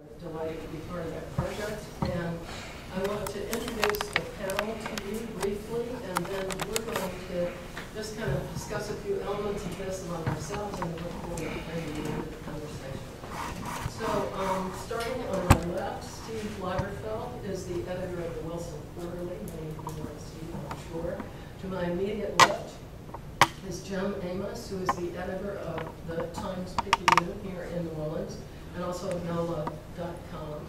Delighted to be part of that project, and I want to introduce the panel to you briefly, and then we're going to just kind of discuss a few elements of this among ourselves, and then we'll maybe into the conversation. So, starting on my left, Steve Lagerfeld is the editor of the Wilson Quarterly. Many of you know Steve, I'm sure. To my immediate left is Jim Amos, who is the editor of the Times-Picayune here in New Orleans, and also NOLA.com.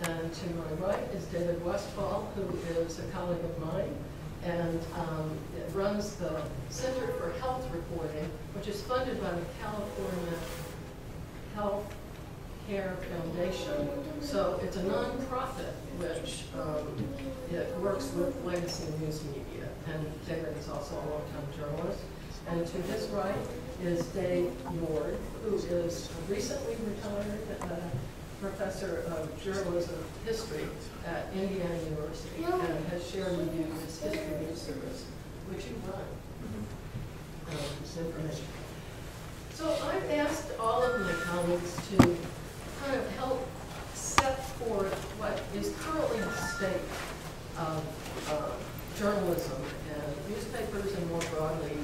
And to my right is David Westfall, who is a colleague of mine, and runs the Center for Health Reporting, which is funded by the California Health Care Foundation. So it's a nonprofit which it works with legacy news media. And David is also a longtime journalist. And to his right is Dave Ward, who is a recently retired professor of journalism history at Indiana University and has shared with you this history news service, which you run, this information. So I've asked all of my colleagues to kind of help set forth what is currently the state of journalism and newspapers and more broadly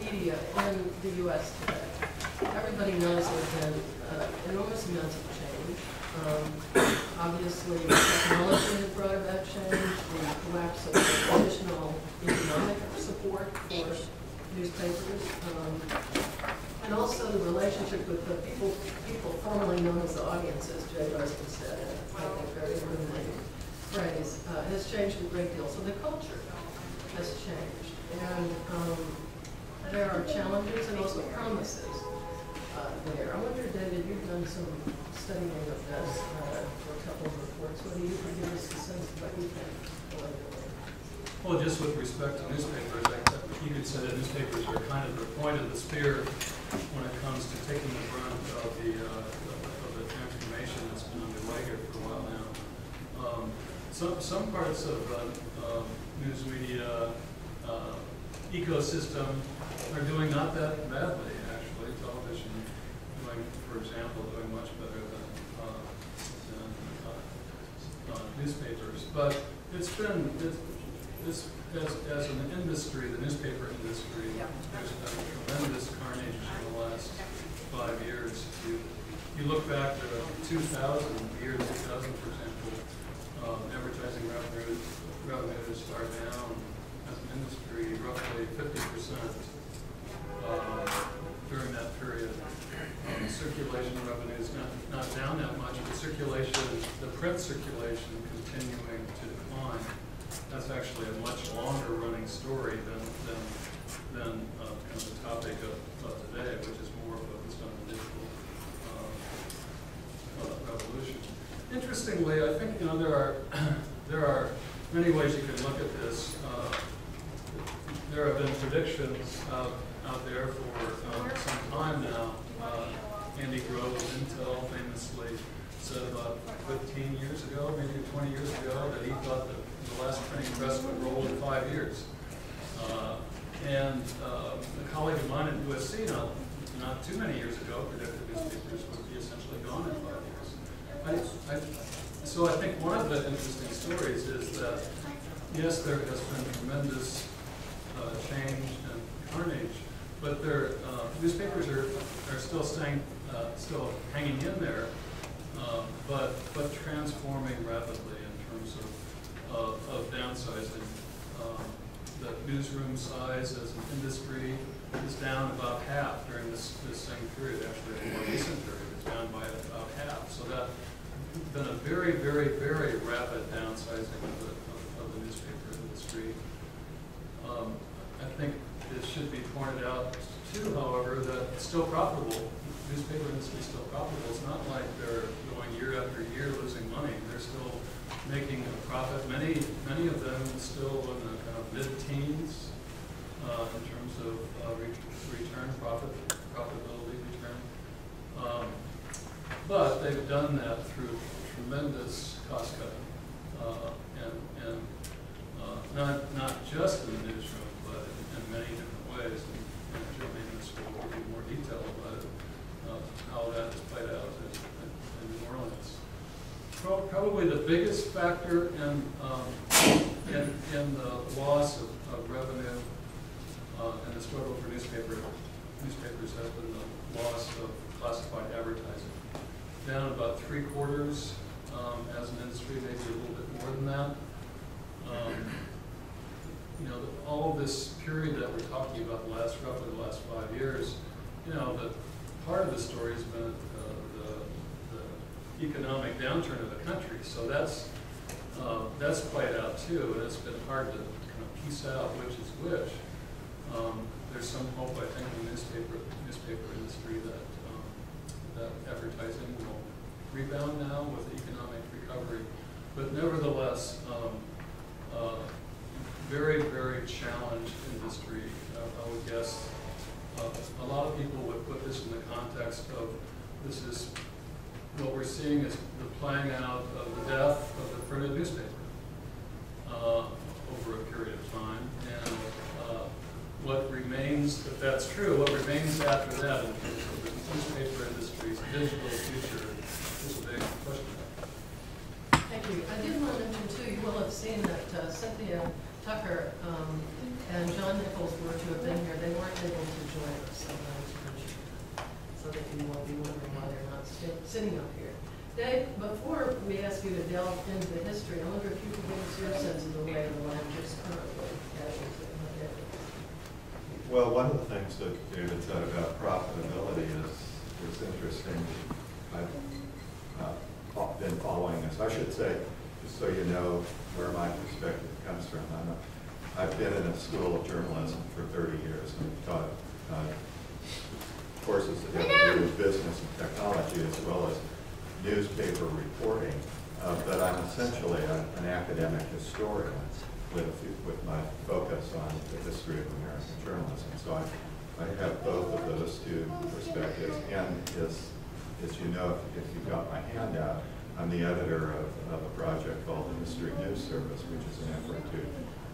media in the U.S. today. Everybody knows there have been enormous amounts of change. Obviously, technology has brought about change, the collapse of traditional economic support for newspapers, and also the relationship with the people formerly known as the audience, as Jay Ruskin said, and I think very illuminating phrase, has changed a great deal. So the culture has changed, and there are challenges and also promises there. I wonder, David, you've done some studying of this for a couple of reports. What do you think? Give us a sense of what you think? Well, just with respect to newspapers, you could say that newspapers are kind of the point of the spear when it comes to taking the brunt of the transformation that's been underway here for a while now. Some parts of news media ecosystem are doing not that badly, actually. Television, for example, doing much better than newspapers. But it's been, as an industry, the newspaper industry, there's been tremendous carnage in the last 5 years. You look back to 2000, the year 2000, for example, advertising revenues are down as an industry roughly 50% during that period. Circulation revenues not down that much, but circulation, the print circulation continuing to decline. That's actually a much longer running story than kind of the topic of today, which is more focused on the digital revolution. Interestingly, I think there are many ways you can look at this. There have been predictions out there for some time now. Andy Grove of Intel famously said about 15 years ago, maybe 20 years ago, that he thought that the last printing press would roll in 5 years. And a colleague of mine at USC not too many years ago predicted newspapers would be essentially gone in 5 years. So I think one of the interesting stories is that, yes, there has been tremendous change and carnage, but newspapers are still still hanging in there, but transforming rapidly in terms of downsizing. The newsroom size as an industry is down about half during this same period. Actually, a more recent period, it's down by about half. So that's been a very, very, very rapid downsizing of the newspaper industry. I think it should be pointed out too, however, that it's still profitable. The newspaper industry is still profitable. It's not like they're going year after year losing money. They're still making a profit. Many of them still in the kind of mid-teens in terms of profitability return. But they've done that through tremendous cost cutting, and not just in the newsroom, but in many different ways. And Jim Amos will give you more detail about it, how that has played out biggest factor in the loss of revenue and the struggle for newspapers has been the loss of classified advertising. Down about 3/4 as an industry, maybe a little bit more than that. You know, all of this period that we're talking about, roughly the last 5 years, you know, the part of the story has been the economic downturn of the country. So that's played out too, and it's been hard to kind of piece out which is which. There's some hope, I think, in the newspaper industry that that advertising will rebound now with the economic recovery. But nevertheless, very, very challenged industry. I would guess a lot of people would put this in the context of this is what we're seeing is the playing out of the death of the printed newspaper over a period of time. And what remains, if that's true, what remains after that in terms of the newspaper industry's digital future is a big question. Thank you. I did want to mention too, you will have seen that Cynthia Tucker and John Nichols were to have been here. They weren't able to join us, so I was mentioning that, so that you won't be wondering why they're not sitting up here. Dave, before we ask you to delve into the history, I wonder if you could give us your sense of the way the land is currently as is in the area. Well, one of the things that David said about profitability is interesting. I've been following this. I should say, just so you know where my perspective comes from, I've been in a school of journalism for 30 years and taught courses that have to do with business and technology as well as newspaper reporting. But I'm essentially an academic historian with my focus on the history of American journalism. So I have both of those two perspectives. And as you know, if you've got my handout, I'm the editor of a project called the History News Service, which is an effort to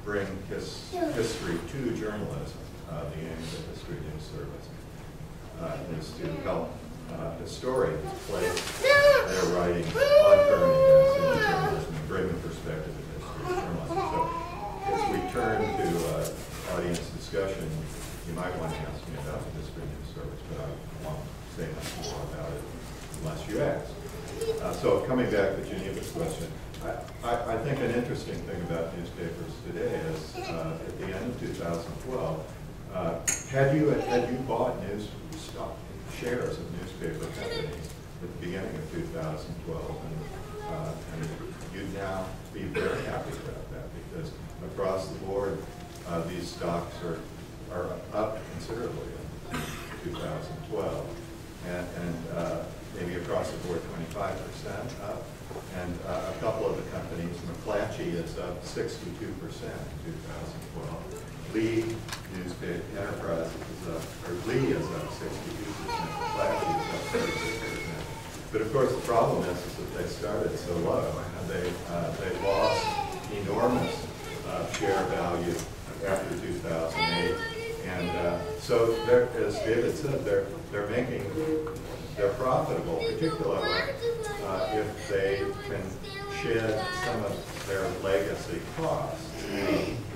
bring history to journalism. The aim of the History News Service is to help historians place their writings on current events into journalism and bring the perspective of history to journalism. So as we turn to audience discussion, you might want to ask me about the History News Service, but I won't say much more about it unless you ask. So coming back to Geneva's question, I think an interesting thing about newspapers today is at the end of 2012, had you bought shares of newspaper companies at the beginning of 2012, and you'd now be very happy about that because across the board, these stocks are up considerably in 2012, and maybe across the board 25% up, and a couple of the companies, McClatchy is up 62% in 2012. Lee Newspaper Enterprises is up, or Lee is up 62%, McClatchy is up 36%. But of course the problem is that they started so low, and they lost enormous share value after 2008. And so as David said, they're profitable, particularly if they can shed some of their legacy costs,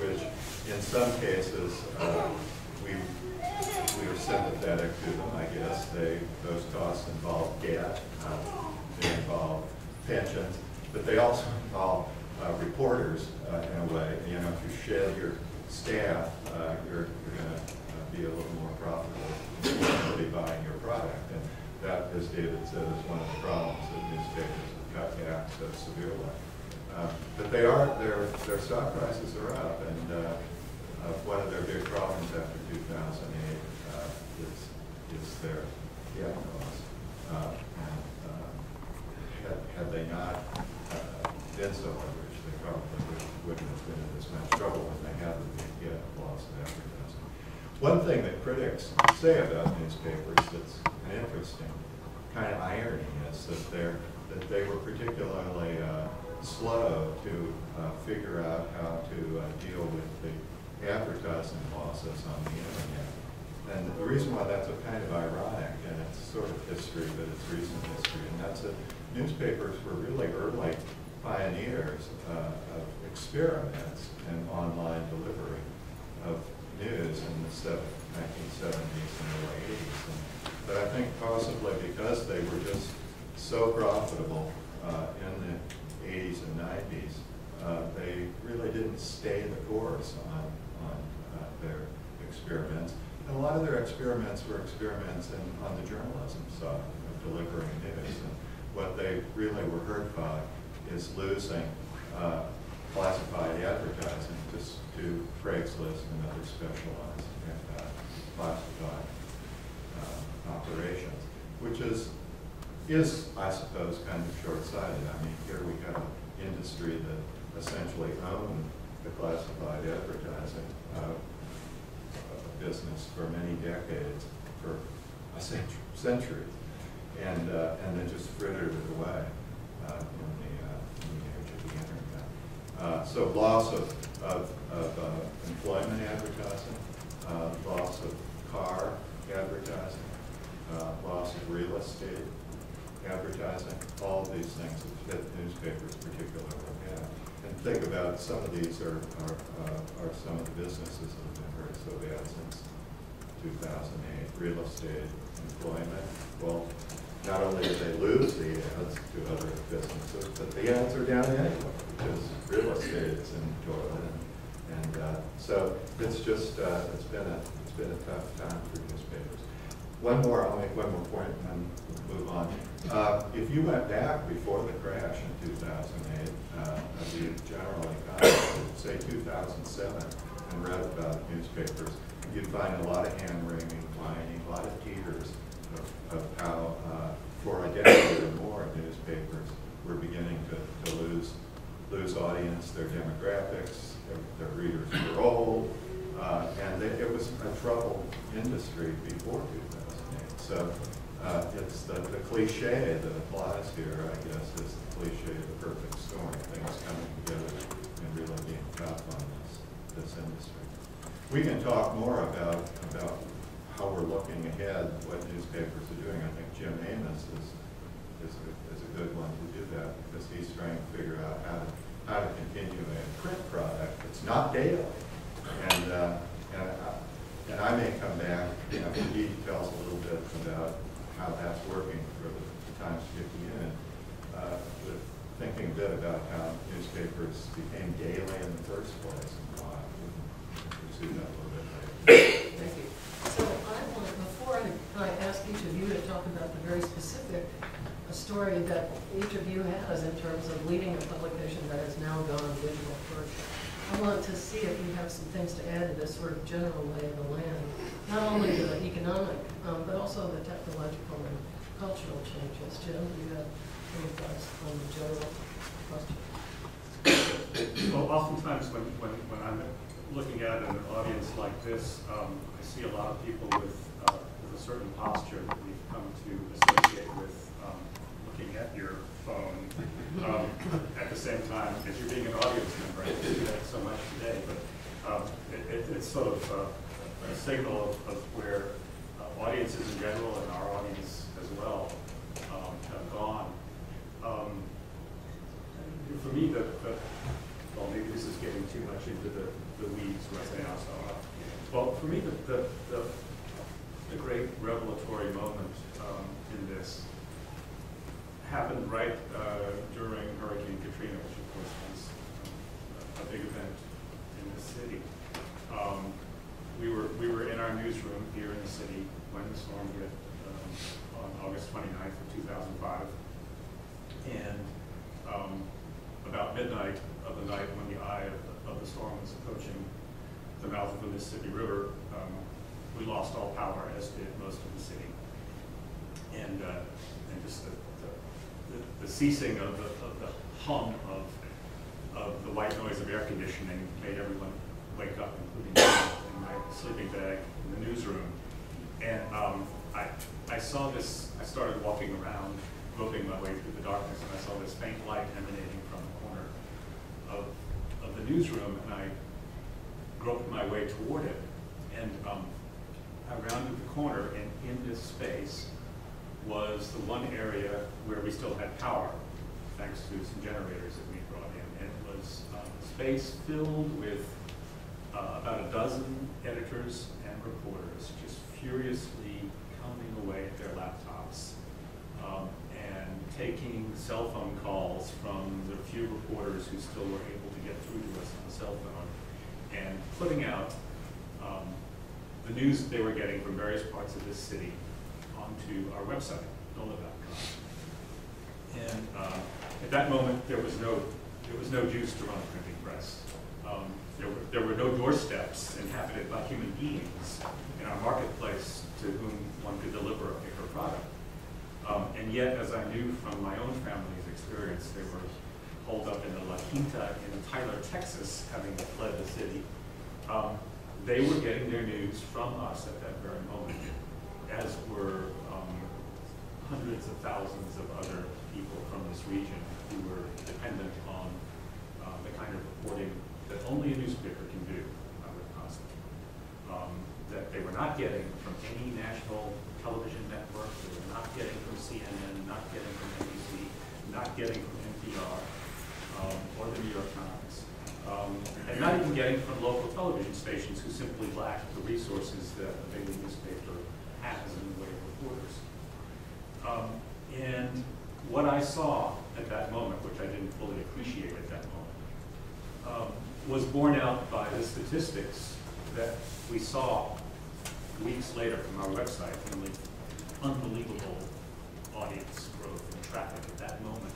which in some cases we are sympathetic to them. I guess those costs involve debt, they involve pensions, but they also involve reporters in a way. You know, if you shed your staff, you're going to be a little more profitable somebody buying your product. And that, as David said, is one of the problems that newspapers have cut back so severely. But their stock prices are up, and one of their big problems after 2008 is their debt costs. Had they not been so leveraged, they probably wouldn't have been in as much trouble when they had the big debt loss of advertising. One thing that critics say about newspapers that's an interesting kind of irony is that they were particularly slow to figure out how to deal with the advertising losses on the internet. And the reason why that's a kind of ironic, and it's sort of history, but it's recent history, and that's that newspapers were really early pioneers of experiments in online delivery of news in the 1970s and early 80s. But I think possibly because they were just so profitable in the 80s and 90s, they really didn't stay the course on their experiments. And a lot of their experiments were experiments on the journalism side of delivering news. And what they really were hurt by is losing classified advertising to Craigslist and other specialized classified operations, which is, I suppose, kind of short-sighted. I mean, here we have an industry that essentially owned the classified advertising business for many decades, for a century, and then just frittered it away in the age of the internet. So loss of employment advertising, loss of car advertising, loss of real estate advertising, all of these things that newspapers particularly have. And think about some of these are some of the businesses that have been hurt so bad since 2008. Real estate, employment. Well, not only did they lose the ads to other businesses, but the ads are down anyway because real estate is in the toilet. And so it's just it's been a tough time for newspapers. I'll make one more point and then we'll move on. If you went back before the crash in 2008, of the general economy, say 2007, and read about newspapers, you'd find a lot of hand-wringing, whining, a lot of tears of how, for a decade or more, newspapers were beginning to lose audience, their demographics, their readers were old, and it was a troubled industry before 2008. So it's the cliche that applies here, I guess, is the cliche of the perfect storm, things coming together and really being tough on this industry. We can talk more about how we're looking ahead, what newspapers are doing. I think Jim Amos is a good one to do that because he's trying to figure out how to continue a print product that's not daily. And I may come back, he tells a little bit about how that's working for the Times-Picayune, with thinking a bit about how newspapers became daily in the first place and why. Pursue that a little bit later. Thank you. So before I ask each of you to talk about the very specific story that each of you has in terms of leading a publication that has now gone digital first, I want to see if you have some things to add to this sort of general lay of the land. Not only the economic, but also the technological and cultural changes. Jim, do you have any thoughts on the general question? Well, oftentimes when I'm looking at an audience like this, I see a lot of people with a certain posture that we've come to associate with looking at your phone at the same time as you're being an audience member. I do that so much today, but it's sort of a signal of where audiences in general and our audience as well have gone. For me, well, maybe this is getting too much into the weeds right now. So, well, for me, the great revelatory moment in this happened right during Hurricane Katrina, which of course was a big event in the city. We were in our newsroom here in the city when the storm hit on August 29th of 2005, and about midnight of the night when the eye of the storm was approaching the mouth of the Mississippi River, we lost all power, as did most of the city, and just the ceasing of the hum of the white noise of air conditioning made everyone wake up, including me in my sleeping bag in the newsroom. And I saw this. I started walking around, groping my way through the darkness, and I saw this faint light emanating from the corner of the newsroom, and I groped my way toward it. And I rounded the corner, and in this space was the one area where we still had power thanks to some generators that we brought in. And it was a space filled with about a dozen editors and reporters just furiously pounding away at their laptops and taking cell phone calls from the few reporters who still were able to get through to us on the cell phone, and putting out the news that they were getting from various parts of this city onto our website, NOLA.com. And at that moment, there was no juice to run a printing press. There were no doorsteps inhabited by human beings in our marketplace to whom one could deliver a paper product. And yet, as I knew from my own family's experience, they were holed up in the La Quinta in Tyler, Texas, having fled the city. They were getting their news from us at that very moment, as were hundreds of thousands of other people from this region who were dependent on the kind of reporting that only a newspaper can do, I would posit. That they were not getting from any national television network, they were not getting from CNN, not getting from NBC, not getting from NPR, or the New York Times. And not even getting from local television stations who simply lack the resources that a daily newspaper has in the way of reporters. And what I saw at that moment, which I didn't fully appreciate at that moment, was borne out by the statistics that we saw weeks later from our website, namely unbelievable audience growth and traffic at that moment.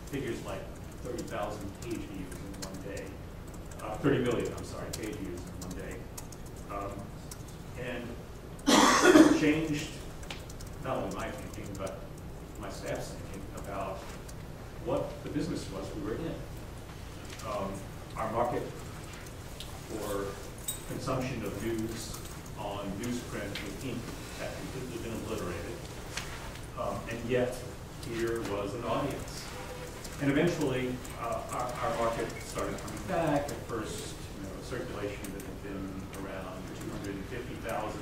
Figures like 30,000 page views in one day. 30 million, I'm sorry, page views in one day. And it changed not only my thinking, but my staff's thinking about what the business was we were in. Our market for consumption of news on newsprint with ink had completely been obliterated. And yet, here was an audience. And eventually, our market started coming back. At first, circulation that had been around 250,000.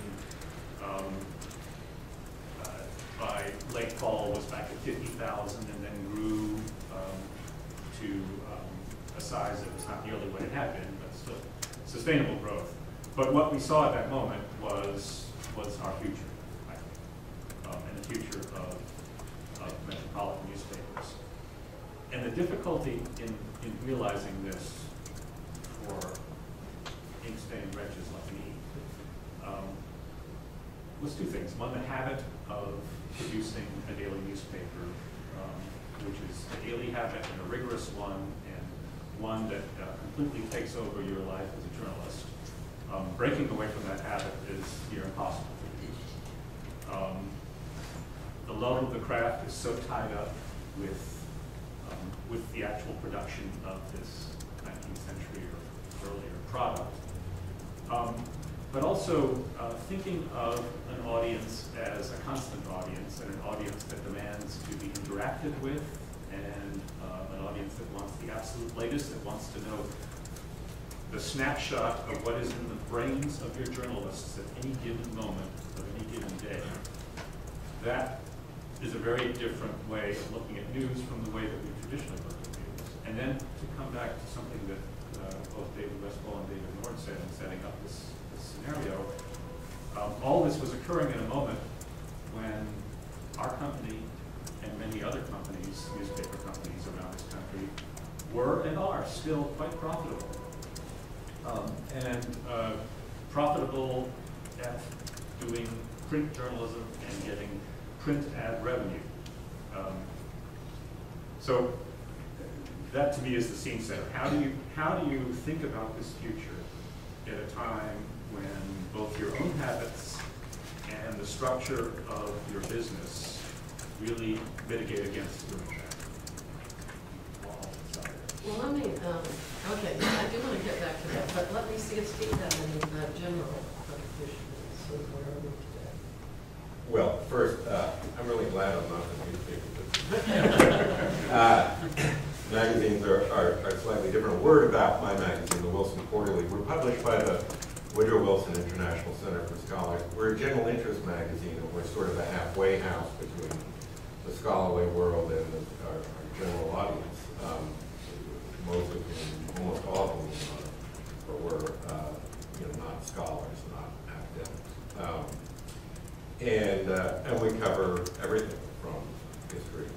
By late fall, was back at 50,000, and then grew to a size that was not nearly what it had been, but still sustainable growth. But what we saw at that moment was our future, I think, and the future of metropolitan newspapers. And the difficulty in realizing this for ink-stained wretches like me was two things. One, the habit of producing a daily newspaper, which is a daily habit and a rigorous one, and one that completely takes over your life as a journalist. Breaking away from that habit is near impossible to do. The love of the craft is so tied up with the actual production of this 19th century or earlier product. But also thinking of an audience as a constant audience, and an audience that demands to be interacted with, and an audience that wants the absolute latest, that wants to know the snapshot of what is in the brains of your journalists at any given moment of any given day. That is a very different way of looking at news from the way that we traditionally look at news. And then to come back to something that both David Westfall and David Nord said in setting up this scenario, all this was occurring in a moment when our company and many other companies, newspaper companies around this country, were and are still quite profitable. Profitable at doing print journalism and getting print ad revenue. So that to me is the scene setter. How do you think about this future at a time when both your own habits and the structure of your business really mitigate against doing that? Well, let me, okay, I do want to get back to that, but let me see if Steve has any general issues with where are we today. Well, first, I'm really glad I'm not in the newspaper business. Magazines are slightly different. A word about my magazine, the Wilson Quarterly. We're published by the Woodrow Wilson International Center for Scholars. We're a general interest magazine, and we're sort of a halfway house between the scholarly world and our general audience. Most of them, almost all of them, were not scholars, not academics. And we cover everything from history to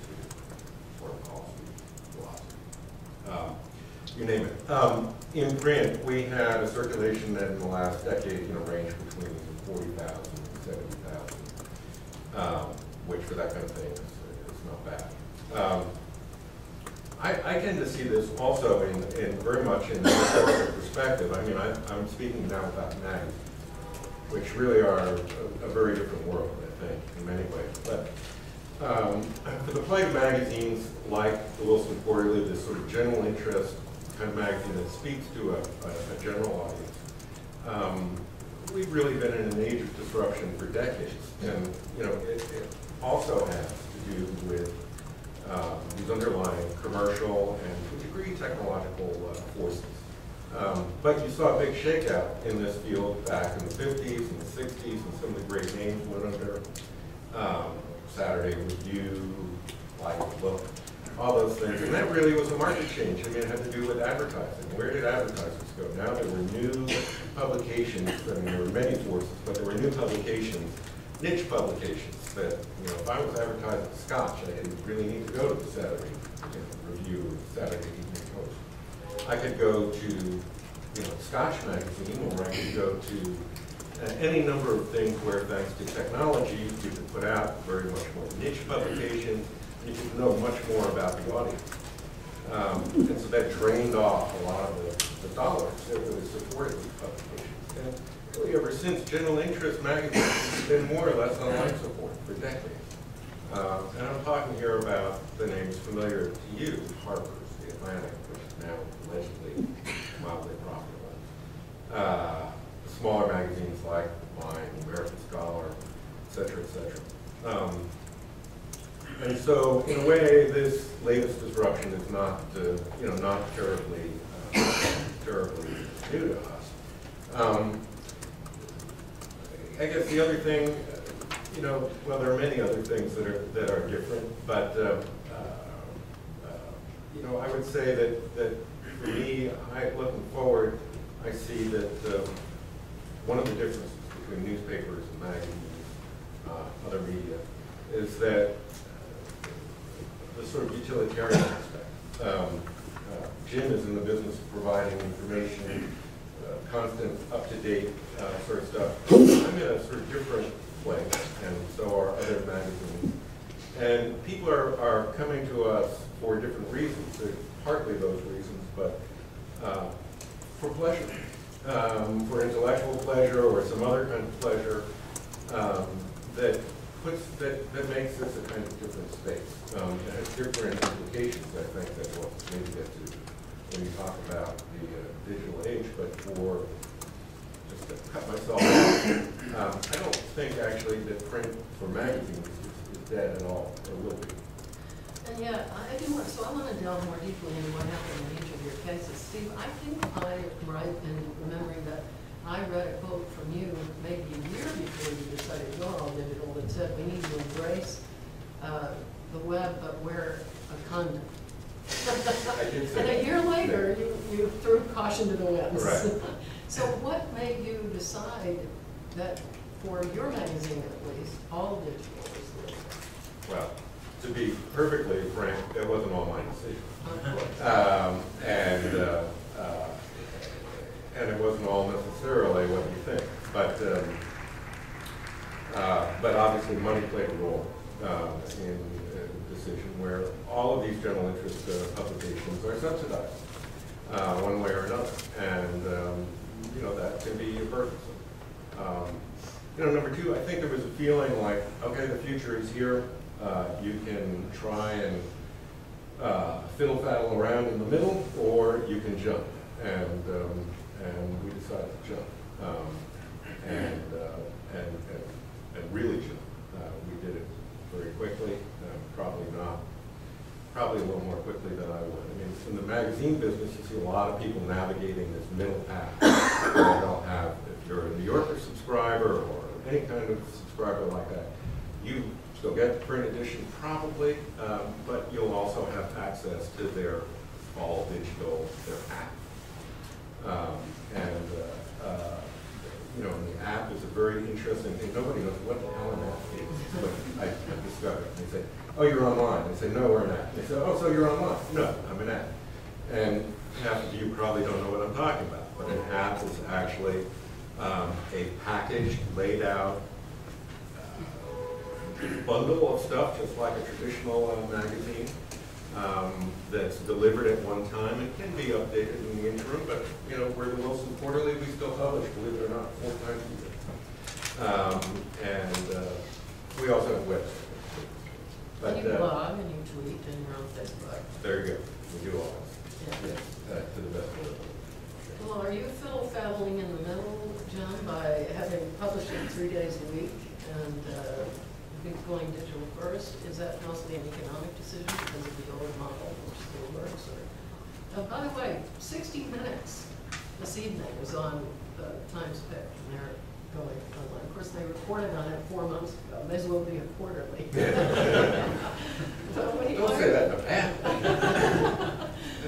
foreign policy, philosophy, you name it. In print, we had a circulation that in the last decade, ranged between 40,000 and 70,000, which for that kind of thing is not bad. I tend to see this also in very much in the perspective. I mean, I'm speaking now about magazines, which really are a very different world, I think, in many ways. But for the plight of magazines like the Wilson Quarterly, this sort of general interest kind of magazine that speaks to a general audience, we've really been in an age of disruption for decades. And it also has to do with these underlying commercial and to a degree technological forces. But you saw a big shakeout in this field back in the 50s and the 60s, and some of the great names went under. Saturday Review, Life, Look, all those things. And that really was a market change. I mean, it had to do with advertising. Where did advertisers go? Now there were new publications. I mean, there were many forces, but there were new publications, niche publications that, if I was advertising Scotch, I didn't really need to go to the Saturday Review or Saturday Evening Post. I could go to, Scotch magazine, or I could go to any number of things where, thanks to technology, you could put out very much more niche publications, and you could know much more about the audience. And so that drained off a lot of the dollars that really supported these publications. And really, ever since, general interest magazines have been more or less on life support for decades. And I'm talking here about the names familiar to you, Harper's, The Atlantic, which is now allegedly mildly profitable. Smaller magazines like mine, American Scholar, et cetera, et cetera. And so, in a way, this latest disruption is not, not terribly new to us. I guess the other thing, well, there are many other things that are different, but I would say that for me, looking forward, I see that one of the differences between newspapers and magazines, other media, is that the sort of utilitarian aspect. Jim is in the business of providing information, constant, up-to-date sort of stuff. I'm in a sort of different place, and so are other magazines. And people are coming to us for different reasons. There's partly those reasons, but for pleasure, for intellectual pleasure or some other kind of pleasure that makes this a kind of different space. It has different implications, I think, that we'll maybe get to when you talk about the digital age. But for just to cut myself off, I don't think actually that print for magazines is dead at all, or will be. And yeah, I do want, so I want to delve more deeply into what happened in each of your cases. Steve, I think I'm right in remembering that I read a quote from you maybe a year before you decided to go all digital that said we need to embrace the web but wear a condom. And a year later, you threw caution to the winds. Right. So what made you decide that for your magazine at least, all digital is the way? Well, to be perfectly frank, that wasn't all my decision. And it wasn't all necessarily what you think. But obviously money played a role in the decision where all of these general interest publications are subsidized one way or another. And that can be burdensome. Number two, I think there was a feeling like, okay, the future is here. You can try and fiddle-faddle around in the middle, or you can jump. And we decided to jump, and really jump. We did it very quickly, probably a little more quickly than I would. I mean, in the magazine business, you see a lot of people navigating this middle path. They'll have, if you're a New Yorker subscriber or any kind of subscriber like that, you still get get the print edition probably, but you'll also have access to their all digital, their app. You know, and the app is a very interesting thing. Nobody knows what the hell an app is. But I discovered. They say, oh, you're online. They say, no, we're an app. They say, oh, so you're online. No, I'm an app. And half of you probably don't know what I'm talking about. But an app is actually a packaged, laid out bundle of stuff, just like a traditional magazine. That's delivered at one time. It can be updated in the interim, but you know, we're the Wilson Quarterly. We still publish, believe it or not, 4 times a year. We also have websites. But, you blog and you tweet and you're on Facebook. There you go. We do all this. Yeah. Yes, to the best of our ability. Well, are you fiddle-faddling in the middle, John, by having publishing 3 days a week and going digital first? Is that mostly an economic decision because of the old model, which still works? Or, by the way, 60 Minutes this evening was on the Times Pick, and they're going online. Of course, they reported on it 4 months ago. May as well be a quarterly. So Don't say that in a bad way.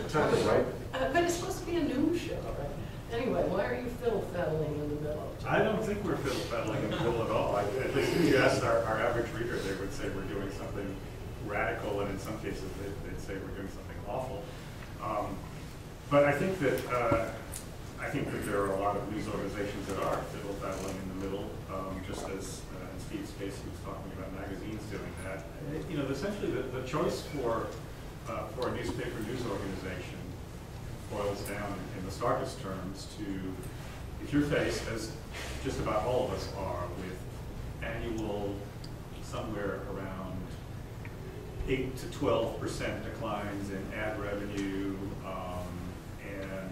Time to write. But it's supposed to be a news show, right? Anyway, why are you fiddle-faddling in the middle? I don't think we're fiddle-faddling in the middle at all. At least if you asked our average reader, they would say we're doing something radical, and in some cases they'd say we're doing something awful. But I think that there are a lot of news organizations that are fiddle-faddling in the middle, just as in Steve's case he was talking about magazines doing that. You know, essentially the choice for a newspaper news organization boils down in the starkest terms to, if you're faced, as just about all of us are, with annual somewhere around 8 to 12% declines in ad revenue and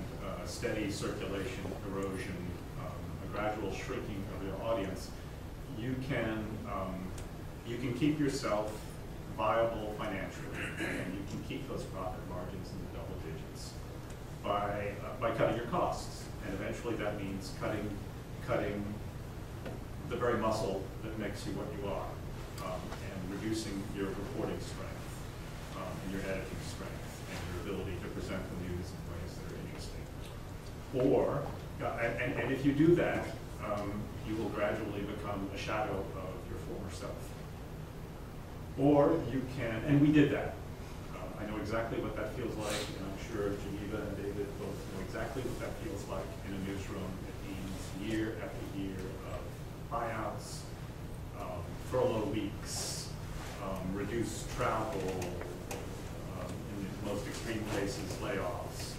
steady circulation erosion, a gradual shrinking of your audience, you can keep yourself viable financially, and you can keep those profit margins in the double digits by cutting your costs. And eventually that means cutting the very muscle that makes you what you are, and reducing your reporting strength, and your editing strength, and your ability to present the news in ways that are interesting. Or, and if you do that, you will gradually become a shadow of your former self. Or you can, and we did that. I know exactly what that feels like, and I'm sure Geneva and David both know exactly what that feels like in a newsroom. It means year after year of buyouts, furlough weeks, reduced travel, in the most extreme cases, layoffs,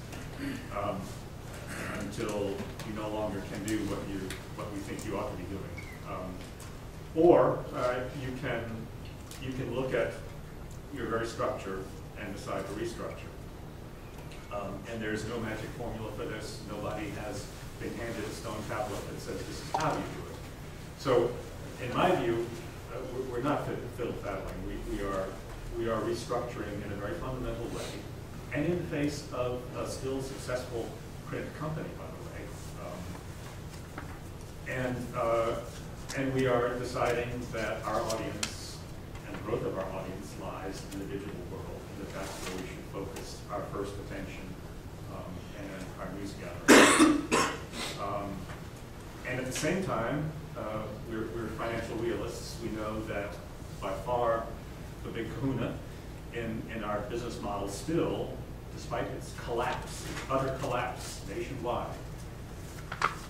until you no longer can do what we think you ought to be doing. Or you can look at your very structure and decide to restructure. And there's no magic formula for this. Nobody has been handed a stone tablet that says this is how you do it. So, in my view, we're not fiddle-faddling. We are restructuring in a very fundamental way, and in the face of a still successful print company, by the way. And we are deciding that our audience and the growth of our audience lies in the digital world, and that that's where we should focus our first attention and our news gathering. And at the same time, we're financial realists. We know that by far the big kahuna in our business model still, despite its collapse, its utter collapse nationwide,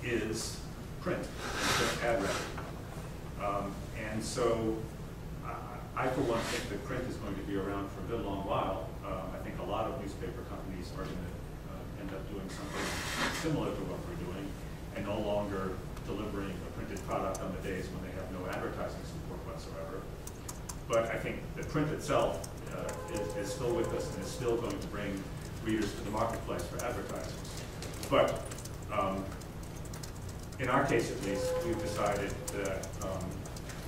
is print and print ad revenue. And so I, for one, think that print is going to be around for a good long while. I think a lot of newspaper companies are going to end up doing something similar to what we're doing, and no longer delivering a printed product on the days when they have no advertising support whatsoever. But I think the print itself is still with us and is still going to bring readers to the marketplace for advertising. But in our case, at least, we've decided that,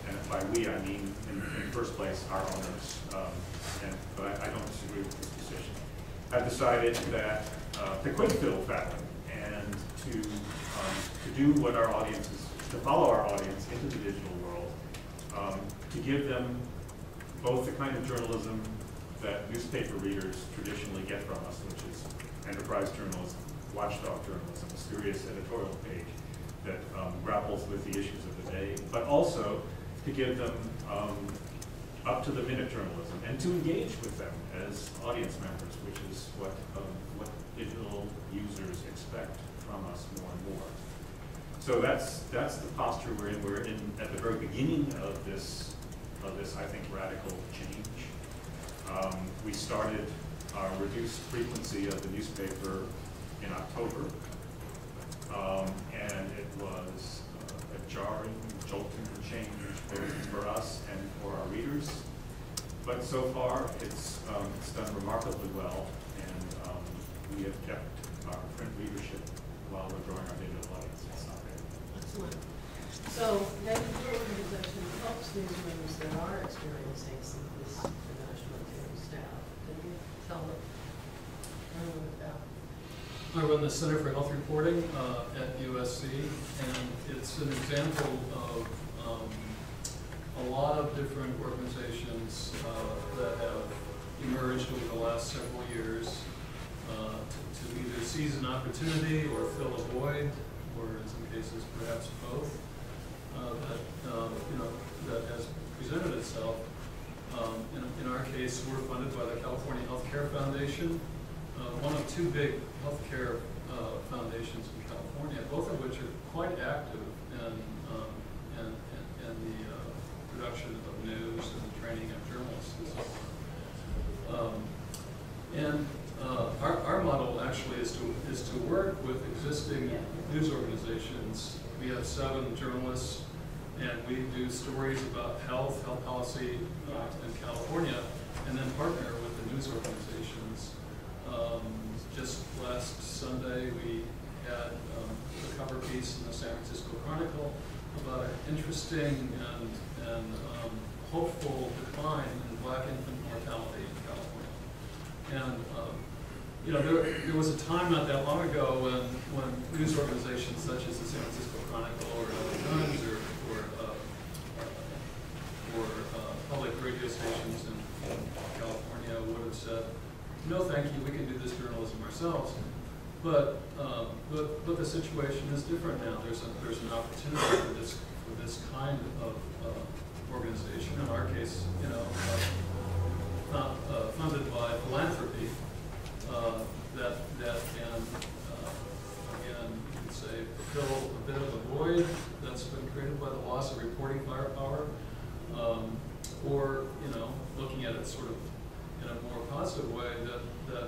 and by we I mean in the first place our owners, but I don't disagree with this decision. I've decided that to quit fiddle-faddling and to do what our audience is, to follow our audience into the digital world, to give them both the kind of journalism that newspaper readers traditionally get from us, which is enterprise journalism, watchdog journalism, a serious editorial page that grapples with the issues of the day, but also to give them up-to-the-minute journalism and to engage with them as audience members, which is what digital users expect from us more and more. So that's the posture we're in. We're in at the very beginning of this I think, radical change. We started our reduced frequency of the newspaper in October, and it was a jarring, jolting change both for us and for our readers. But so far, it's done remarkably well, and we have kept our print readership while we're growing our digital audience. It's not bad. Excellent. So, David, your organization helps newsrooms that are experiencing some of this diminishment in staff. Can you tell everyone about? I run the Center for Health Reporting at USC, and it's an example of a lot of different organizations that have emerged over the last several years to either seize an opportunity or fill a void, or in some cases perhaps both, that has presented itself. In our case, we're funded by the California Healthcare Foundation, one of two big healthcare foundations in California, both of which are quite active in the production of news and the training of journalists and so on. Our model actually is to work with existing news organizations. We have 7 journalists, and we do stories about health policy in California, and then partner with the news organizations. Just last Sunday, we had a cover piece in the San Francisco Chronicle about an interesting and hopeful decline in Black infant mortality in California. And there was a time not that long ago when news organizations such as the San Francisco Chronicle or LA Times or public radio stations in California would have said, no, thank you, we can do this journalism ourselves. But the situation is different now. There's an opportunity for this kind of organization. In our case, funded by philanthropy that can again, you could say, fill a bit of a void that's been created by the loss of reporting firepower, or looking at it sort of in a more positive way that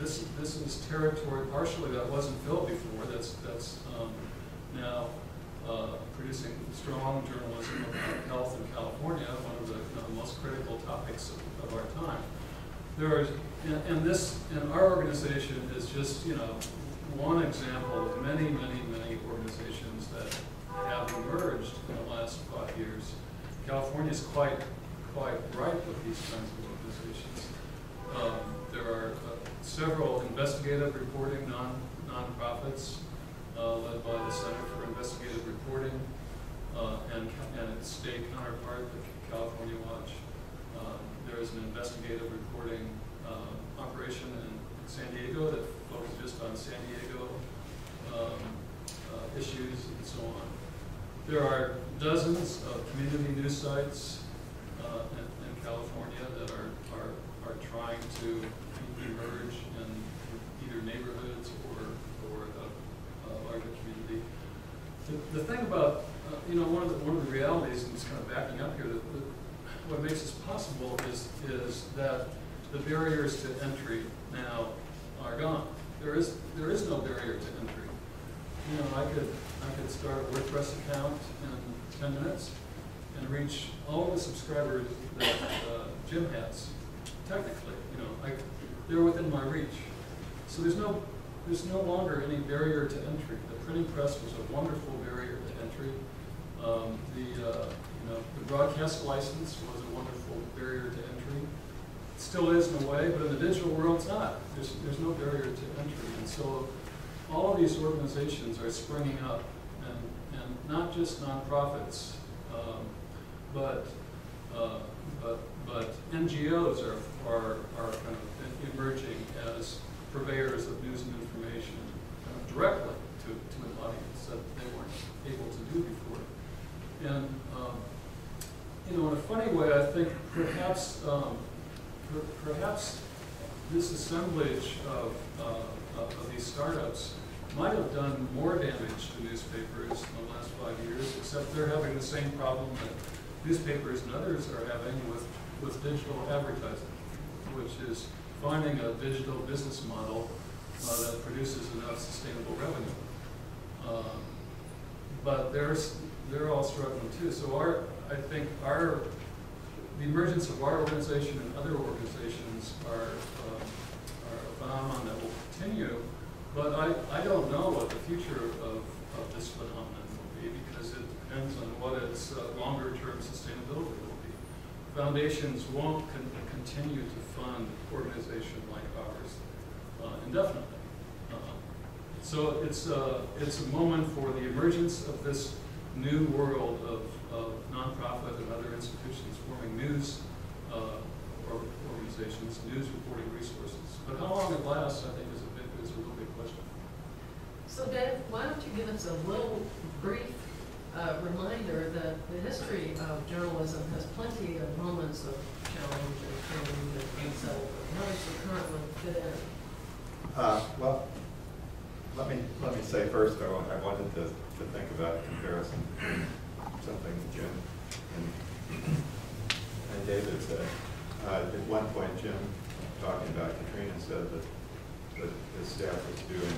this is territory partially that wasn't filled before. That's now producing strong journalism about health in California, one of the most critical topics of our time. And our organization is just one example of many organizations that have emerged in the last 5 years. California is quite ripe with these kinds of organizations. There are several investigative reporting nonprofits led by the Center for Investigative Reporting and its state counterpart, the California Watch. There is an investigative reporting operation in San Diego that focuses just on San Diego issues and so on. There are dozens of community news sites in California that are trying to emerge in either neighborhoods or a larger community. The thing about one of the realities, and it's kind of backing up here, that what makes this possible is that the barriers to entry now are gone. There is no barrier to entry. I could start a WordPress account in 10 minutes and reach all the subscribers that Jim has. Technically, they're within my reach. So there's no longer any barrier to entry. The printing press was a wonderful barrier to entry. The broadcast license was a wonderful barrier to entry. It still is in a way, but in the digital world, it's not. There's no barrier to entry, and so all of these organizations are springing up, and not just nonprofits, but NGOs are kind of emerging as purveyors of news and information directly to an audience that they weren't able to do before. And you know, in a funny way, I think perhaps perhaps this assemblage of these startups might have done more damage to newspapers in the last 5 years, except they're having the same problem that newspapers and others are having with digital advertising, which is finding a digital business model that produces enough sustainable revenue. But they're all struggling too. So I think the emergence of our organization and other organizations are a phenomenon that will continue. But I don't know what the future of this phenomenon will be, because it depends on what its longer-term sustainability will be. Foundations won't continue to fund organizations like ours indefinitely. So it's a moment for the emergence of this new world of nonprofit and other institutions forming news organizations, news reporting resources. But how long it lasts, I think, is a real big question. So Dave, why don't you give us a little brief reminder that the history of journalism has plenty of moments of challenge and change and unsettled. How does the current one fit in? Well, let me say first, though, I wanted to think about a comparison, something Jim and David said. At one point, Jim, talking about Katrina, said that his staff was doing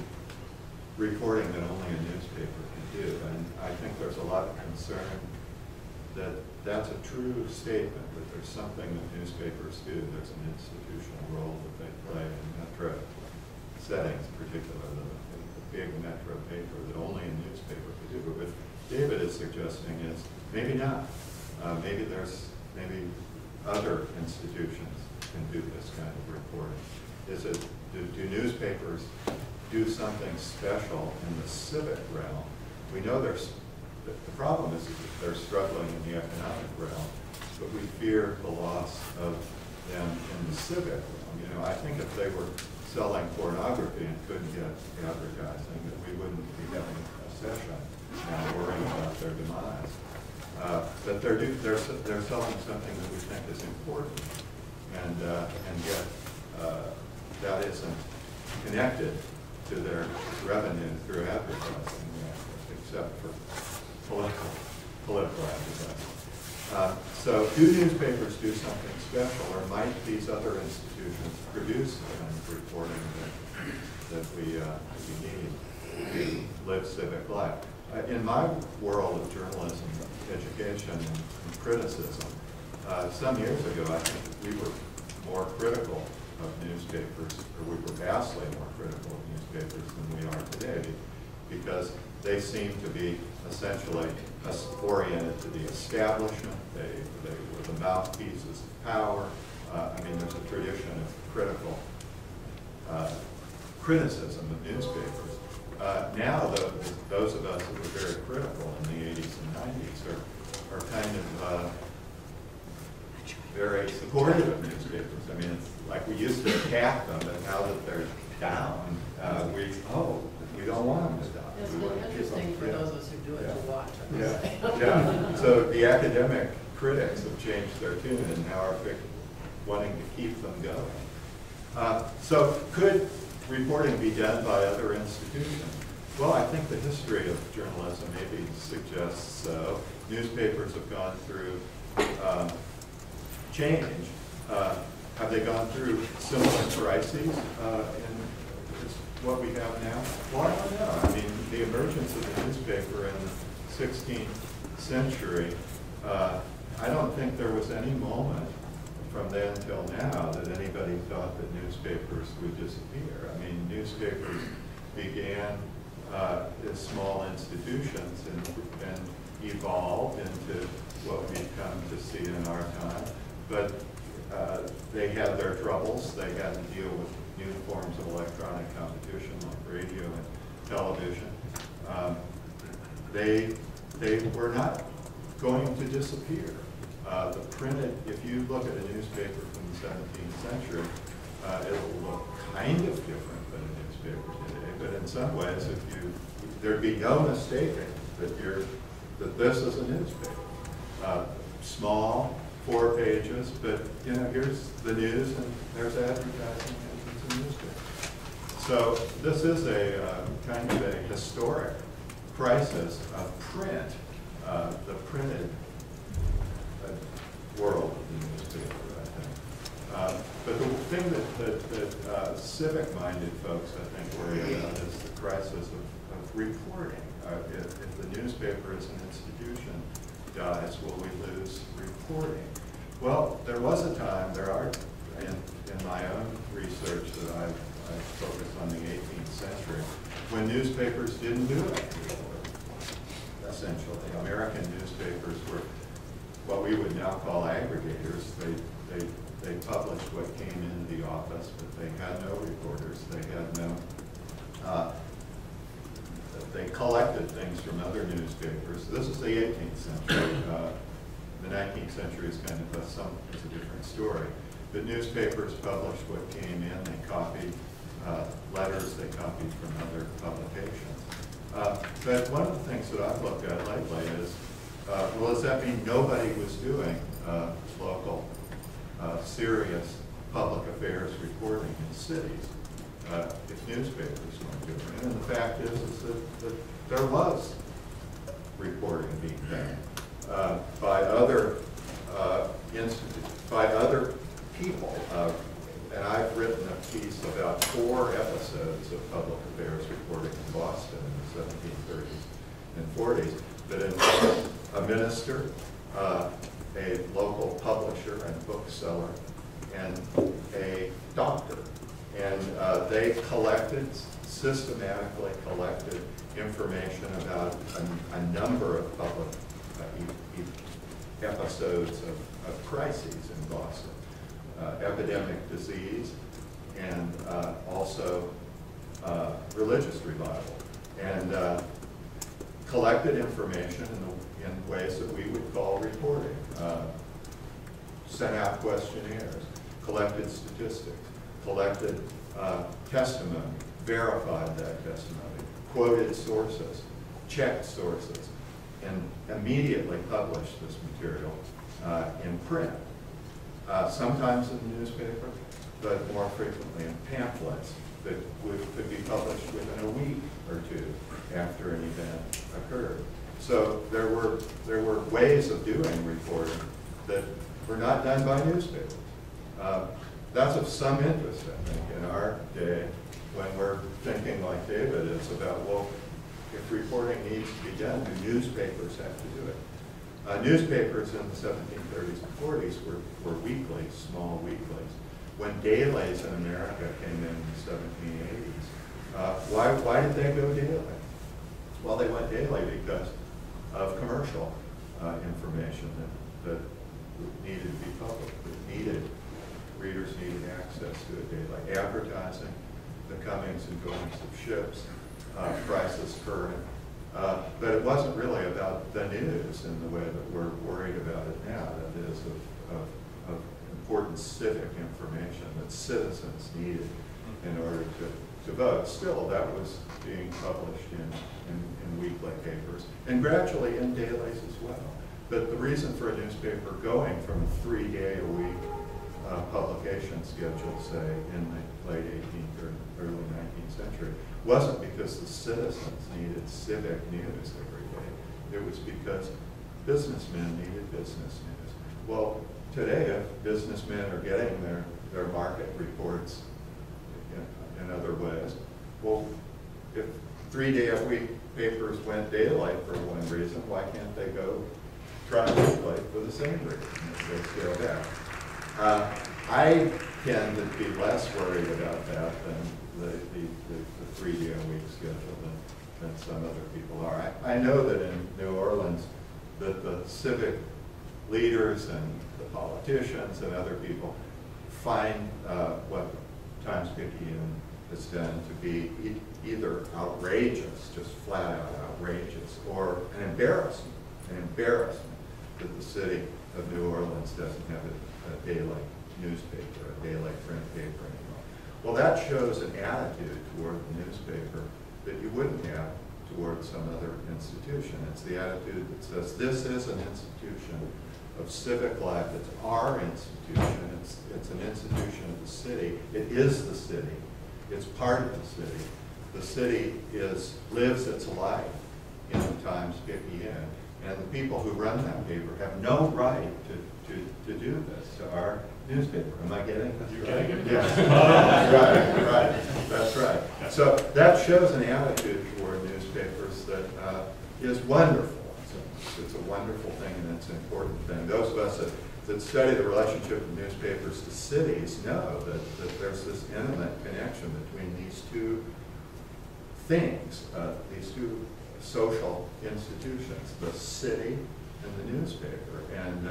reporting that only a newspaper can do. And I think there's a lot of concern that that's a true statement, that there's something that newspapers do. There's an institutional role that they play in metro settings, particularly the big metro paper that only a newspaper could do. But what David is suggesting is maybe not. Maybe other institutions can do this kind of reporting. Do newspapers do something special in the civic realm? We know the problem is that they're struggling in the economic realm, but we fear the loss of them in the civic realm. You know, I think if they were selling pornography and couldn't get advertising, that we wouldn't be having a session now worrying about their demise. But they're selling something that we think is important, and yet that isn't connected to their revenue through advertising, except for political advertising. So do newspapers do something special, or might these other institutions produce the kind of reporting that we need to live civic life? In my world of journalism, education, and criticism, some years ago, I think we were more critical of newspapers, or we were vastly more critical of newspapers than we are today, because they seem to be essentially oriented to the establishment. They were the mouthpieces of power. I mean, there's a tradition of critical criticism of newspapers. Now, those of us who were very critical in the 80s and 90s are kind of very supportive of newspapers. I mean, it's like we used to attack them, but now that they're down, we don't want them to die. It's been interesting for those of us who do it to watch. Yeah. So the academic critics have changed their tune and now are wanting to keep them going. So could reporting be done by other institutions? Well, I think the history of journalism maybe suggests so. Newspapers have gone through change. Have they gone through similar crises in what we have now? Well, I don't know. I mean, the emergence of the newspaper in the 16th century, I don't think there was any moment from then till now that anybody thought that newspapers would disappear. I mean, newspapers began as small institutions and evolved into what we've come to see in our time. But they had their troubles. They had to deal with new forms of electronic competition like radio and television. They were not going to disappear. The printed, if you look at a newspaper from the 17th century, it'll look kind of different than a newspaper today, but in some ways, there'd be no mistaking that this is a newspaper. Small, 4 pages, but here's the news and there's advertising and it's a newspaper. So this is a kind of a historic crisis of print, the printed world of the newspaper, I think. But the thing that civic-minded folks, I think, worry about is the crisis of reporting. If the newspaper as an institution dies, will we lose reporting? Well, there was a time, in my own research that I focused on the 18th century, when newspapers didn't do any reporting, essentially. American newspapers were what we would now call aggregators. They published what came into the office, but they had no reporters. They had no, they collected things from other newspapers. This is the 18th century. The 19th century is kind of a different story. But newspapers published what came in. They copied letters. They copied from other publications. But one of the things that I've looked at lately is, well, does that mean nobody was doing local, serious public affairs reporting in cities if newspapers weren't doing it? And the fact is that there was reporting being done by other by other people. And I've written a piece about 4 episodes of public affairs reporting in Boston in the 1730s and 40s that involved a minister, a local publisher and bookseller, and a doctor. And they systematically collected information about a number of public episodes of crises in Boston. Epidemic disease and also religious revival. And collected information in ways that we would call reporting. Sent out questionnaires, collected statistics, collected testimony, verified that testimony, quoted sources, checked sources, and immediately published this material in print. Sometimes in the newspaper, but more frequently in pamphlets that could be published within a week or 2 after an event occurred. So there were ways of doing reporting that were not done by newspapers. That's of some interest, I think, in our day when we're thinking like David is about, well, if reporting needs to be done, do newspapers have to do it? Newspapers in the 1730s and 40s were weeklies, small weeklies. When dailies in America came in the 1780s, why did they go daily? Well, they went daily because of commercial information that needed to be published, readers needed access to it daily. Advertising, the comings and goings of ships, prices current. But it wasn't really about the news in the way that we're worried about it now, that is of important civic information that citizens needed in order to vote. Still, that was being published in weekly papers, and gradually in dailies as well. But the reason for a newspaper going from a 3-day-a-week publication schedule, say, in the late 18th or early 19th century, wasn't because the citizens needed civic news every day. It was because businessmen needed business news. Well, today, if businessmen are getting their market reports in other ways, well, if 3-day-a-week papers went daily for one reason, why can't they go tri-weekly for the same reason if they scale back? I tend to be less worried about that than the 3-day-a-week schedule than some other people are. I know that in New Orleans that the civic leaders and the politicians and other people find what Times-Picayune has done to be either outrageous, just flat out outrageous, or an embarrassment to the city of New Orleans doesn't have a daily newspaper, a daily print paper anymore. Well, that shows an attitude toward the newspaper that you wouldn't have toward some other institution. It's the attitude that says, this is an institution of civic life. It's our institution. It's an institution of the city. It is the city. It's part of the city. The city lives its life in the times picayune, and the people who run that paper have no right to do this to our newspaper. Am I getting this? You're right? getting it. Yeah. Right. That's right. So that shows an attitude toward newspapers that is wonderful. It's a wonderful thing, and it's an important thing. Those of us that study the relationship of newspapers to cities know that there's this intimate connection between these two things, these two social institutions, the city and the newspaper. And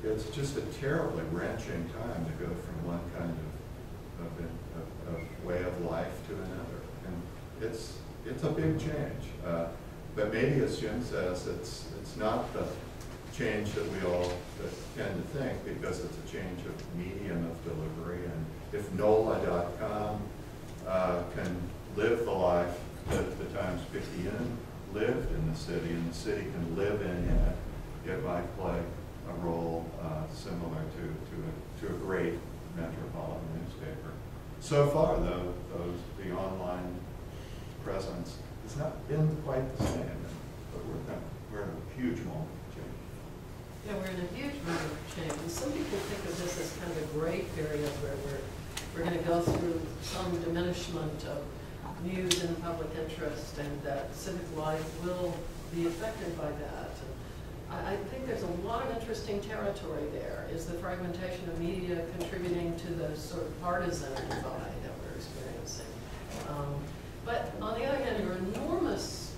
it's just a terribly wrenching time to go from one kind of way of life to another. And it's a big change. But maybe, as Jim says, it's not the change that we all tend to think, because it's a change of medium of delivery. And if NOLA.com can live the life that the Times-Picayune lived in the city, and the city can live in it, it might play a role similar to a great metropolitan newspaper. So far, though, the online presence has not been quite the same, but we're in a huge moment of change. Yeah, we're in a huge moment of change. And some people think of this as kind of a gray period where we're going to go through some diminishment of news in the public interest, and that civic life will be affected by that. And I think there's a lot of interesting territory there. Is the fragmentation of media contributing to the sort of partisan divide that we're experiencing? But on the other hand, there are enormous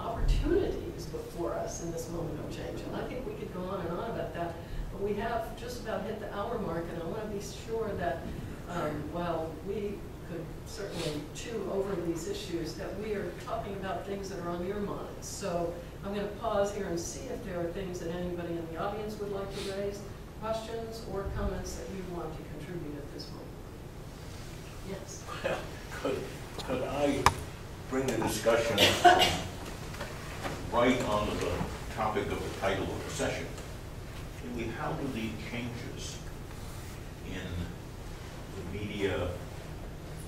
opportunities before us in this moment of change. And I think we could go on and on about that. But we have just about hit the hour mark, and I want to be sure that while we could certainly chew over these issues, that we are talking about things that are on your minds. So I'm going to pause here and see if there are things that anybody in the audience would like to raise, questions or comments that you want to contribute at this moment. Yes? Well, could I bring the discussion right onto the topic of the title of the session? How do the changes in the media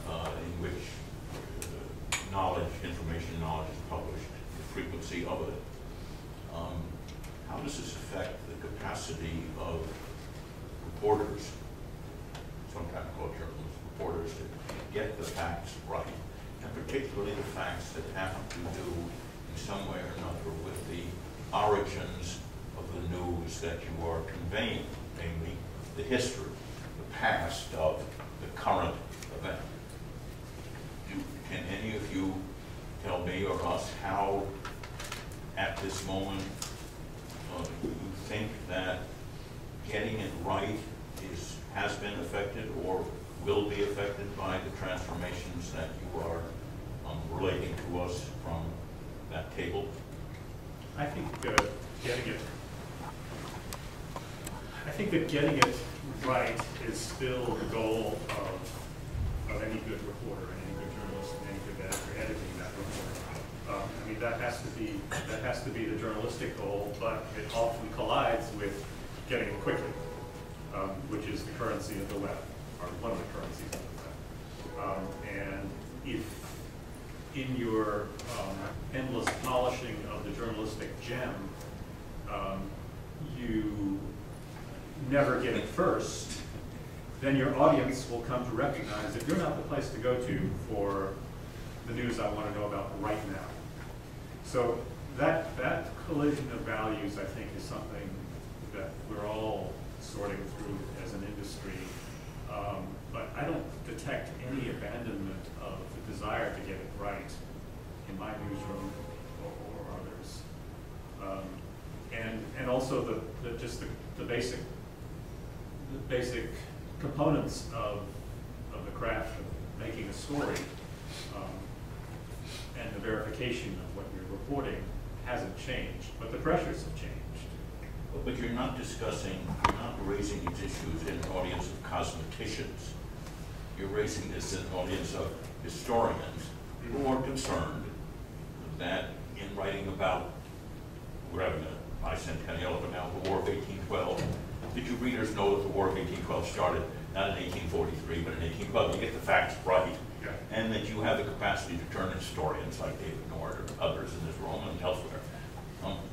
in which information knowledge is published, the frequency of it, how does this affect the capacity of reporters, sometimes called journalists, reporters, to get the facts right, and particularly the facts that have to do in some way or another with the origins of the news that you are conveying, namely the history, the past of the current event? Can any of you tell me or us how, at this moment, you think that getting it right has been affected or will be affected by the transformations that you are relating to us from that table? I think that getting it right is still the goal of any good reporter, and any good journalist, and any good editor editing that report. I mean, that has to be the journalistic goal, but it often collides with getting it quickly, which is the currency of the web, or one of the currencies of the web. And if in your endless polishing of the journalistic gem, you never get it first, then your audience will come to recognize that you're not the place to go to for the news I want to know about right now. So that collision of values, I think, is something that we're all sorting through as an industry. But I don't detect any abandonment of the desire to get it right in my newsroom or others. And also the basic components of the craft of making a story and the verification of what you're reporting hasn't changed, but the pressures have changed. But you're not raising these issues in an audience of cosmeticians. You're raising this in an audience of historians who are concerned that in writing about, we're having a bicentennial of now, the War of 1812. Did you readers know that the War of 1812 started not in 1843, but in 1812? You get the facts right. Yeah. And that you have the capacity to turn historians like David Nord or others in this room and elsewhere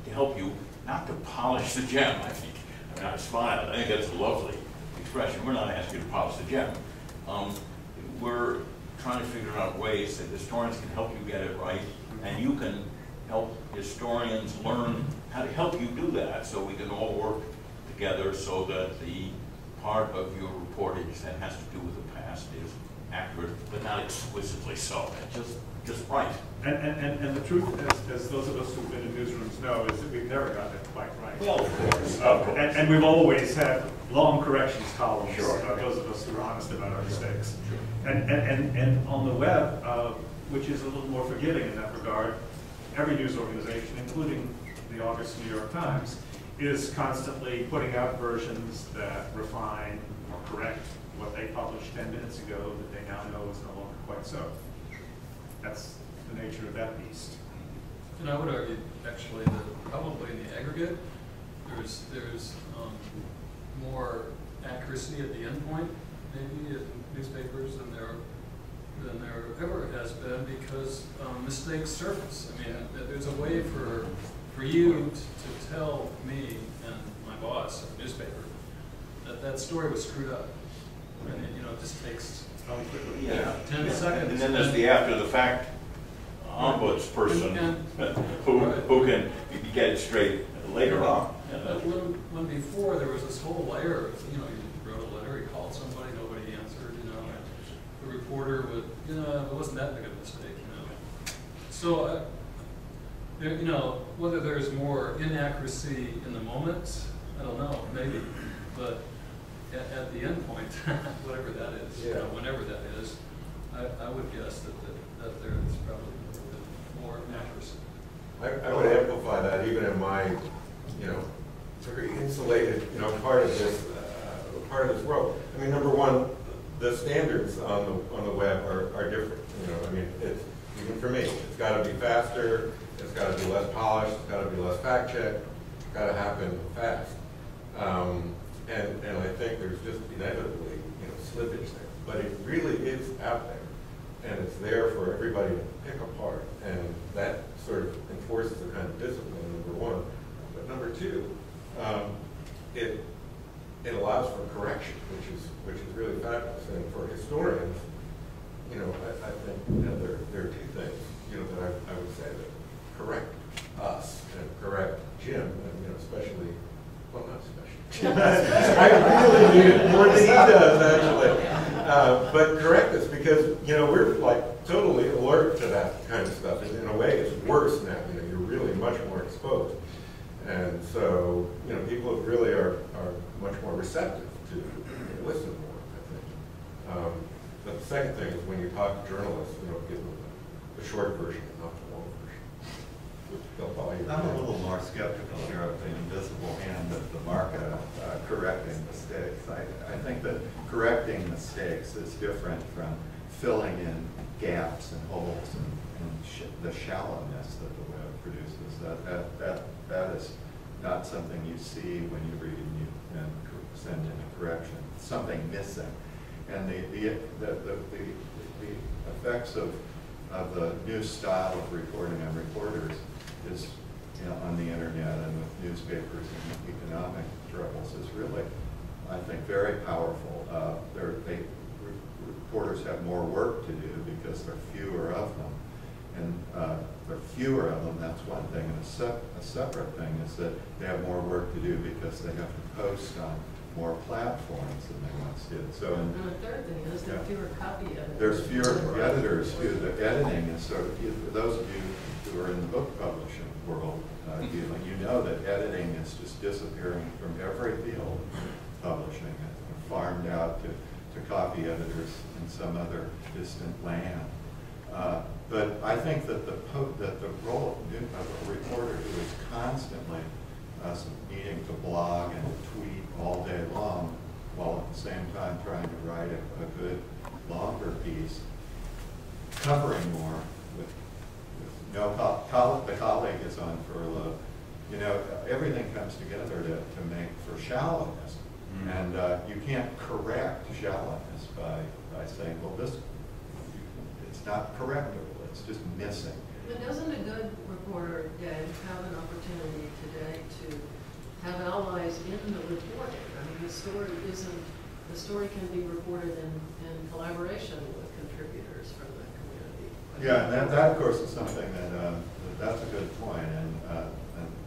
to help you, not to polish the gem, I think. I mean, I smiled. I think that's a lovely expression. We're not asking you to polish the gem. We're trying to figure out ways that historians can help you get it right, and you can help historians learn how to help you do that, so we can all work together so that the part of your reportage that has to do with the past is accurate, but not exquisitely so, just right. And the truth, as those of us who've been in newsrooms know, is that we've never gotten it quite right. Well, of course. And we've always had long corrections columns, Sure. Those of us who are honest about our mistakes. And on the web, which is a little more forgiving in that regard, every news organization, including the August New York Times, is constantly putting out versions that refine or correct what they published 10 minutes ago that they now know is no longer quite so. That's the nature of that beast. And I would argue, actually, that probably in the aggregate, there's more accuracy at the end point, maybe, in newspapers than there ever has been, because mistakes surface. I mean, there's a way for you to tell me and my boss at the newspaper that story was screwed up. And it just takes 10 seconds. And then there's the after the fact ombuds person who can get it straight later on. When before there was this whole layer of, you wrote a letter, you called somebody, nobody answered, and the reporter would, it wasn't that big of a mistake, So, whether there's more inaccuracy in the moment, I don't know, maybe, but at the end point, whatever that is, whenever that is, I would guess that there is probably a little bit more accuracy. I would amplify that even in my, very insulated, part of this world. I mean, number one, the standards on the web are different. It's even for me. It's got to be faster. It's got to be less polished. It's got to be less fact checked. It's got to happen fast. And I think there's just inevitably, slippage there. But it really is out there, and it's there for everybody to pick apart, and that sort of enforces a kind of discipline. Number one, but number two, it allows for correction, which is really fabulous. And for historians, I think there are two things, that I would say that correct us and correct Jim, and especially, well, not especially. I really need it more than he does, actually. But correct us, because we're like totally alert to that kind of stuff. And in a way, it's worse now. You're really much more exposed. And so, people really are much more receptive to listen more, I think. But the second thing is when you talk to journalists, give them the short version and not the long version. Which they'll follow you. I'm a little more skeptical here of the invisible hand of the market correcting mistakes. I think that correcting mistakes is different from filling in gaps and holes and the shallowness that the web produces. That is not something you see when you read and send in a correction. Something missing, and the effects of the new style of reporting on reporters is on the internet and with newspapers and economic troubles is really, I think, very powerful. Reporters have more work to do because there are fewer of them. And there are fewer of them, that's one thing. And a separate thing is that they have more work to do because they have to post on more platforms than they once did. So, and the third thing is there are fewer copy editors. There's fewer editors too. The editing is sort of, for those of you who are in the book publishing world, you know that editing is just disappearing from every field of publishing. It's farmed out to copy editors in some other distant land. But I think that the role of a reporter who is constantly us needing to blog and tweet all day long, while at the same time trying to write a good, longer piece, covering more with no the colleague is on furlough. You know, everything comes together to make for shallowness. And you can't correct shallowness by saying, well, it's not correctable, it's just missing. But doesn't a good reporter, Dave, have an opportunity today to have allies in the reporting? I mean, the story can be reported in collaboration with contributors from the community. Yeah, and that of course is something that's a good point, and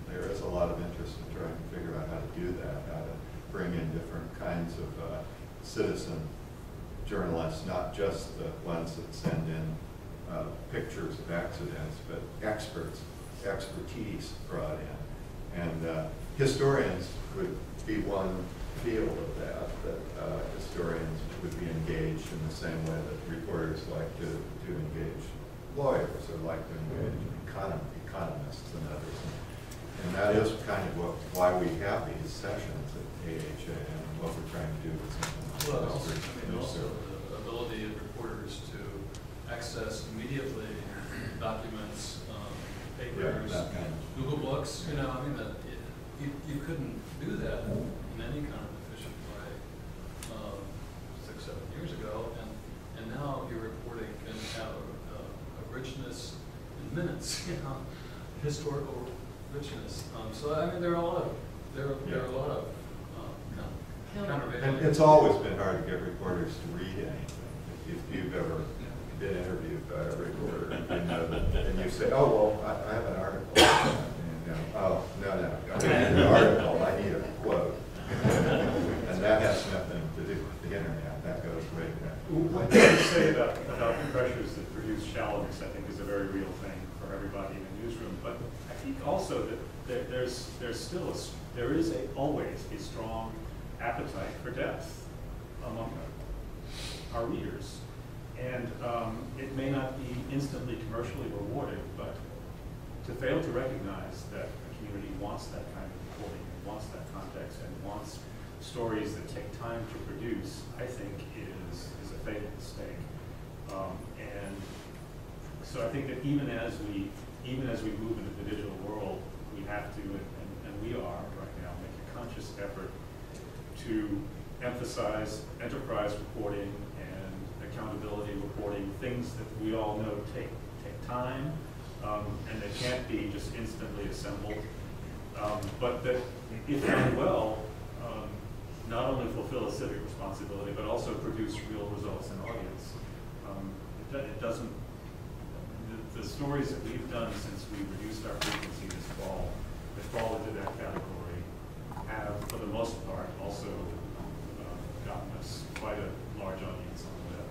there is a lot of interest in trying to figure out how to do that, how to bring in different kinds of citizen journalists, not just the ones that send in pictures of accidents, but expertise brought in. And historians would be one field of that historians would be engaged in the same way that reporters like to engage lawyers or like to engage economists and others. And that is kind of why we have these sessions at AHA and what we're trying to do with something like Well, this. also the ability of reporters to access immediately documents, papers, that kind of. Google Books, you know, I mean, you couldn't do that in any kind of efficient way 6, 7 years ago, and now your reporting can have a richness in minutes, you know, historical richness. So I mean, there are a lot of countervailing. And it's always been hard to get reporters to read anything. If you've ever been interviewed by a reporter, you know that, and you say, oh, well, I have an article. And you go, oh, no, I don't need an article, I need a quote. And that has nothing to do with the internet. That goes way back. What you say about the pressures that produce shallowness, I think, is a very real thing for everybody in the newsroom. But I think also that there is always a strong appetite for depth among our readers. And it may not be instantly commercially rewarded, but to fail to recognize that the community wants that kind of reporting, and wants that context, and wants stories that take time to produce, I think is a fatal mistake. And so I think that even as we move into the digital world, we have to, and we are right now, make a conscious effort to emphasize enterprise reporting and accountability reporting, things that we all know take time, and they can't be just instantly assembled, but that if done well, not only fulfill a civic responsibility, but also produce real results in audience. It doesn't, the stories that we've done since we reduced our frequency this fall, that fall into that category, have, for the most part, also gotten us quite a large audience on the web.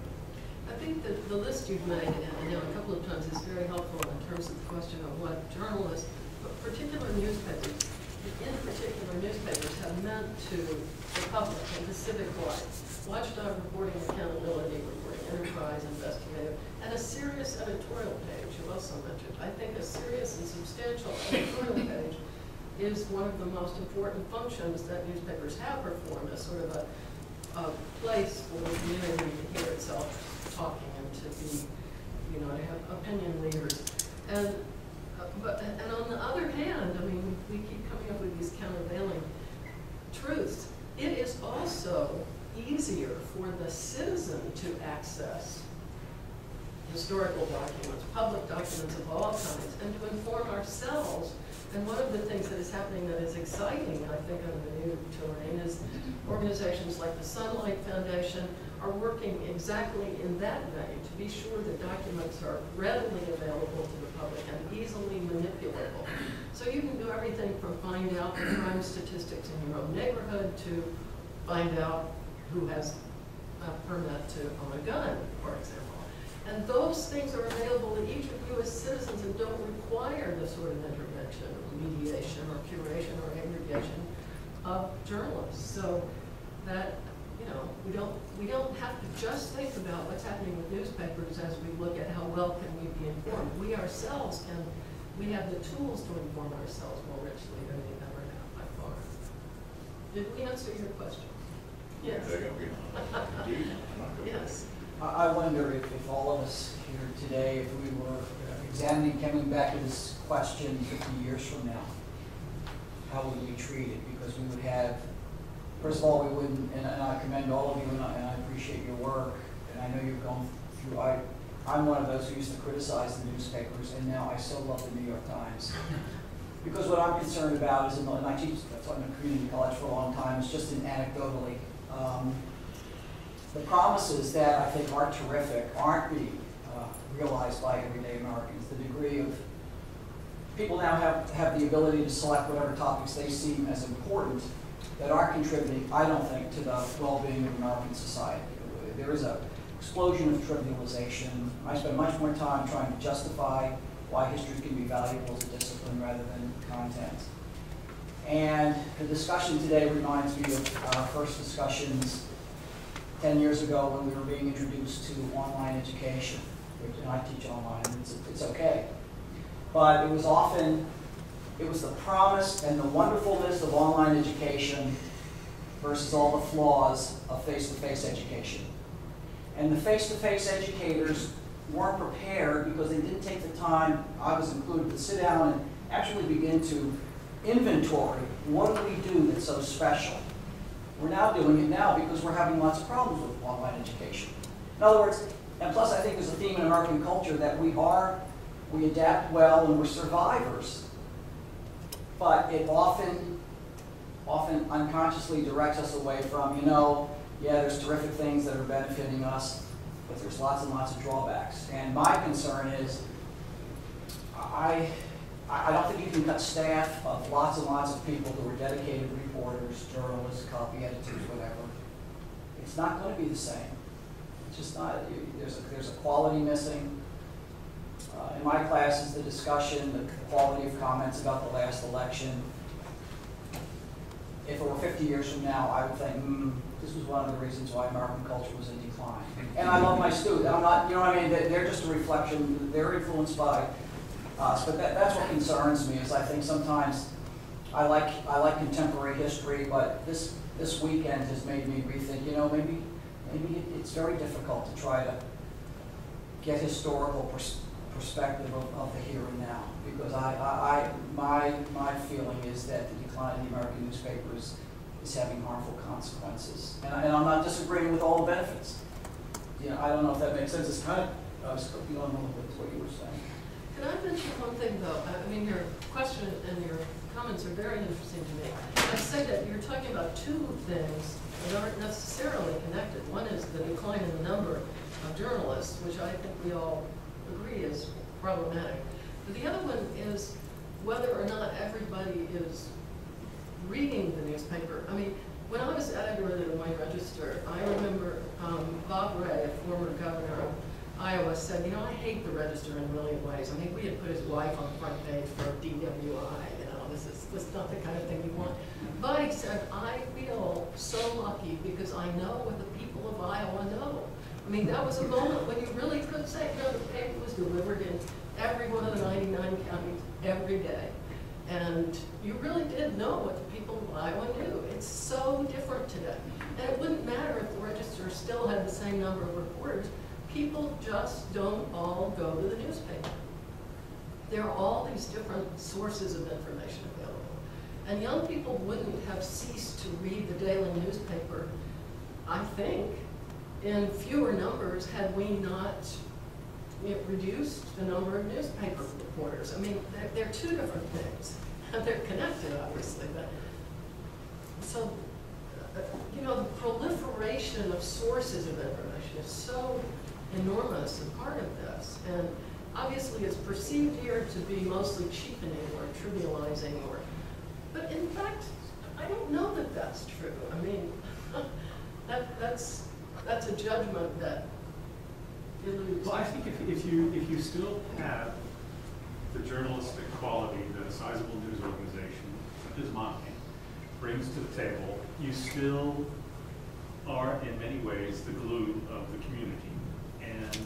I think that the list you've made, and I know a couple of times, is very helpful in terms of the question of what journalists, but particular newspapers, in particular newspapers, have meant to the public and the civic life. Watchdog reporting, accountability reporting, enterprise, investigative, and a serious editorial page, you also mentioned. I think a serious and substantial editorial page is one of the most important functions that newspapers have performed as sort of a place for the community to hear itself talking and to be, you know, to have opinion leaders. And on the other hand, I mean, we keep coming up with these countervailing truths. It is also easier for the citizen to access historical documents, public documents of all kinds, and to inform ourselves. And one of the things that is happening that is exciting, I think, on the new terrain is organizations like the Sunlight Foundation are working exactly in that vein to be sure that documents are readily available to the public and easily manipulatable. So you can do everything from find out the crime statistics in your own neighborhood to find out who has a permit to own a gun, for example. And those things are available to each of you as citizens and don't require the sort of intervention, mediation, or curation, or aggregation of journalists. So that, you know, we don't have to just think about what's happening with newspapers as we look at how well can we be informed. We ourselves can, we have the tools to inform ourselves more richly than we ever have. I Did we answer your question? Yes. Indeed. Yes. I wonder if all of us here today, if we were examining, coming back to this question 50 years from now, how would we treat it? Because we would have, first of all, we wouldn't, and I commend all of you, and I appreciate your work, and I know you've gone through, I'm one of those who used to criticize the newspapers, and now I so love the New York Times. Because what I'm concerned about is, and I teach, I've taught in a community college for a long time, is just anecdotally. The promises that I think are terrific aren't being realized by everyday Americans. The degree of people now have the ability to select whatever topics they seem as important that are contributing, I don't think, to the well-being of American society. There is an explosion of trivialization. I spend much more time trying to justify why history can be valuable as a discipline rather than content. And the discussion today reminds me of our first discussions 10 years ago when we were being introduced to online education, and I teach online, and it's okay. But it was the promise and the wonderfulness of online education versus all the flaws of face-to-face education. And the face-to-face educators weren't prepared because they didn't take the time, I was included, to sit down and actually begin to inventory what do we do that's so special. We're now doing it now because we're having lots of problems with online education. In other words, and plus I think there's a theme in American culture that we adapt well and we're survivors. But it often unconsciously directs us away from, yeah, there's terrific things that are benefiting us, but there's lots and lots of drawbacks. And my concern is, I don't think you can cut staff of lots and lots of people who are dedicated reporters, journalists, copy editors, whatever. It's not going to be the same. It's just not. There's a quality missing. In my classes, the discussion, the quality of comments about the last election. If it were 50 years from now, I would think, this was one of the reasons why American culture was in decline. And I love my students. I'm not, you know what I mean? They're just a reflection. They're influenced by us. But that's what concerns me. Is I think sometimes I like contemporary history, but this weekend has made me rethink. Maybe it's very difficult to try to get historical perspective of the here and now, because my feeling is that the decline of the American newspapers is having harmful consequences, and I'm not disagreeing with all the benefits. I don't know if that makes sense. It's kind of I was cooking on a little bit to what you were saying. Can I mention one thing though? I mean, your question and your comments are very interesting to me. I say that you're talking about two things that aren't necessarily connected. One is the decline in the number of journalists, which I think we all agree is problematic. But the other one is whether or not everybody is reading the newspaper. I mean, when I was editor of the Des Moines Register, I remember Bob Ray, a former governor of Iowa, said, I hate the Register in a million ways. I mean, we had put his wife on the front page for DWI, this is not the kind of thing we want. But he said, I feel so lucky because I know what the people of Iowa know. I mean, that was a moment when you really could say, the paper was delivered in every one of the 99 counties every day. And you really did know what the people of Iowa knew. It's so different today. And it wouldn't matter if the Register still had the same number of reporters. People just don't all go to the newspaper. There are all these different sources of information available. And young people wouldn't have ceased to read the daily newspaper, I think, in fewer numbers had we not reduced the number of newspaper reporters. I mean, they're two different things. They're connected, obviously. But so, the proliferation of sources of information is so enormous a part of this. And obviously it's perceived here to be mostly cheapening or trivializing, but in fact, I don't know that that's true. I mean, that's a judgment that eludes. Well, I think if you still have the journalistic quality that a sizable news organization such as mine brings to the table, you still are in many ways the glue of the community, and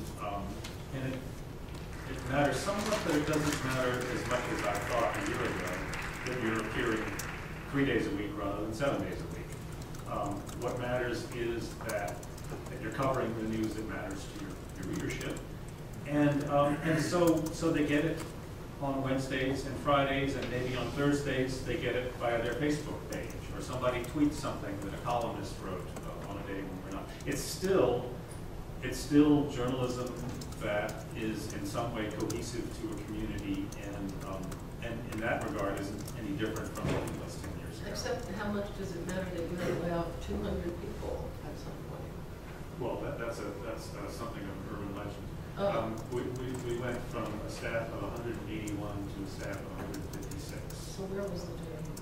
it matters somewhat, but it doesn't matter as much as I thought a year ago that you're appearing 3 days a week rather than 7 days a week. What matters is that you're covering the news that matters to your readership. And so they get it on Wednesdays and Fridays, and maybe on Thursdays they get it via their Facebook page, or somebody tweets something that a columnist wrote on a day when we're not. It's still journalism that is in some way cohesive to a community, and in that regard isn't any different from what it was 10 years ago. Except how much does it matter that you allow 200 people at some point? Well, that's something of an urban legend. Oh. We went from a staff of 181 to a staff of 156. So where was the journey?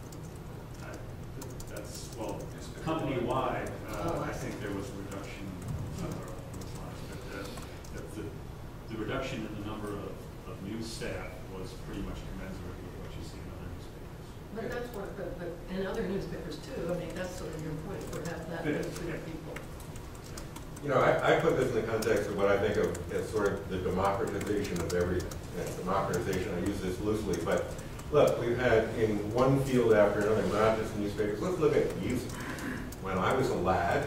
That's, well, company-wide, I think there was a reduction somewhere along those lines. But the reduction in the number of news staff was pretty much commensurate with what you see in other newspapers. But that's what, but in other newspapers too, I mean, that's sort of your point, we have that many people. You know, I put this in the context of what I think of as sort of the democratization of everything. Democratization, I use this loosely, but look, we've had in one field after another, not just newspapers. Let's look at music. When I was a lad,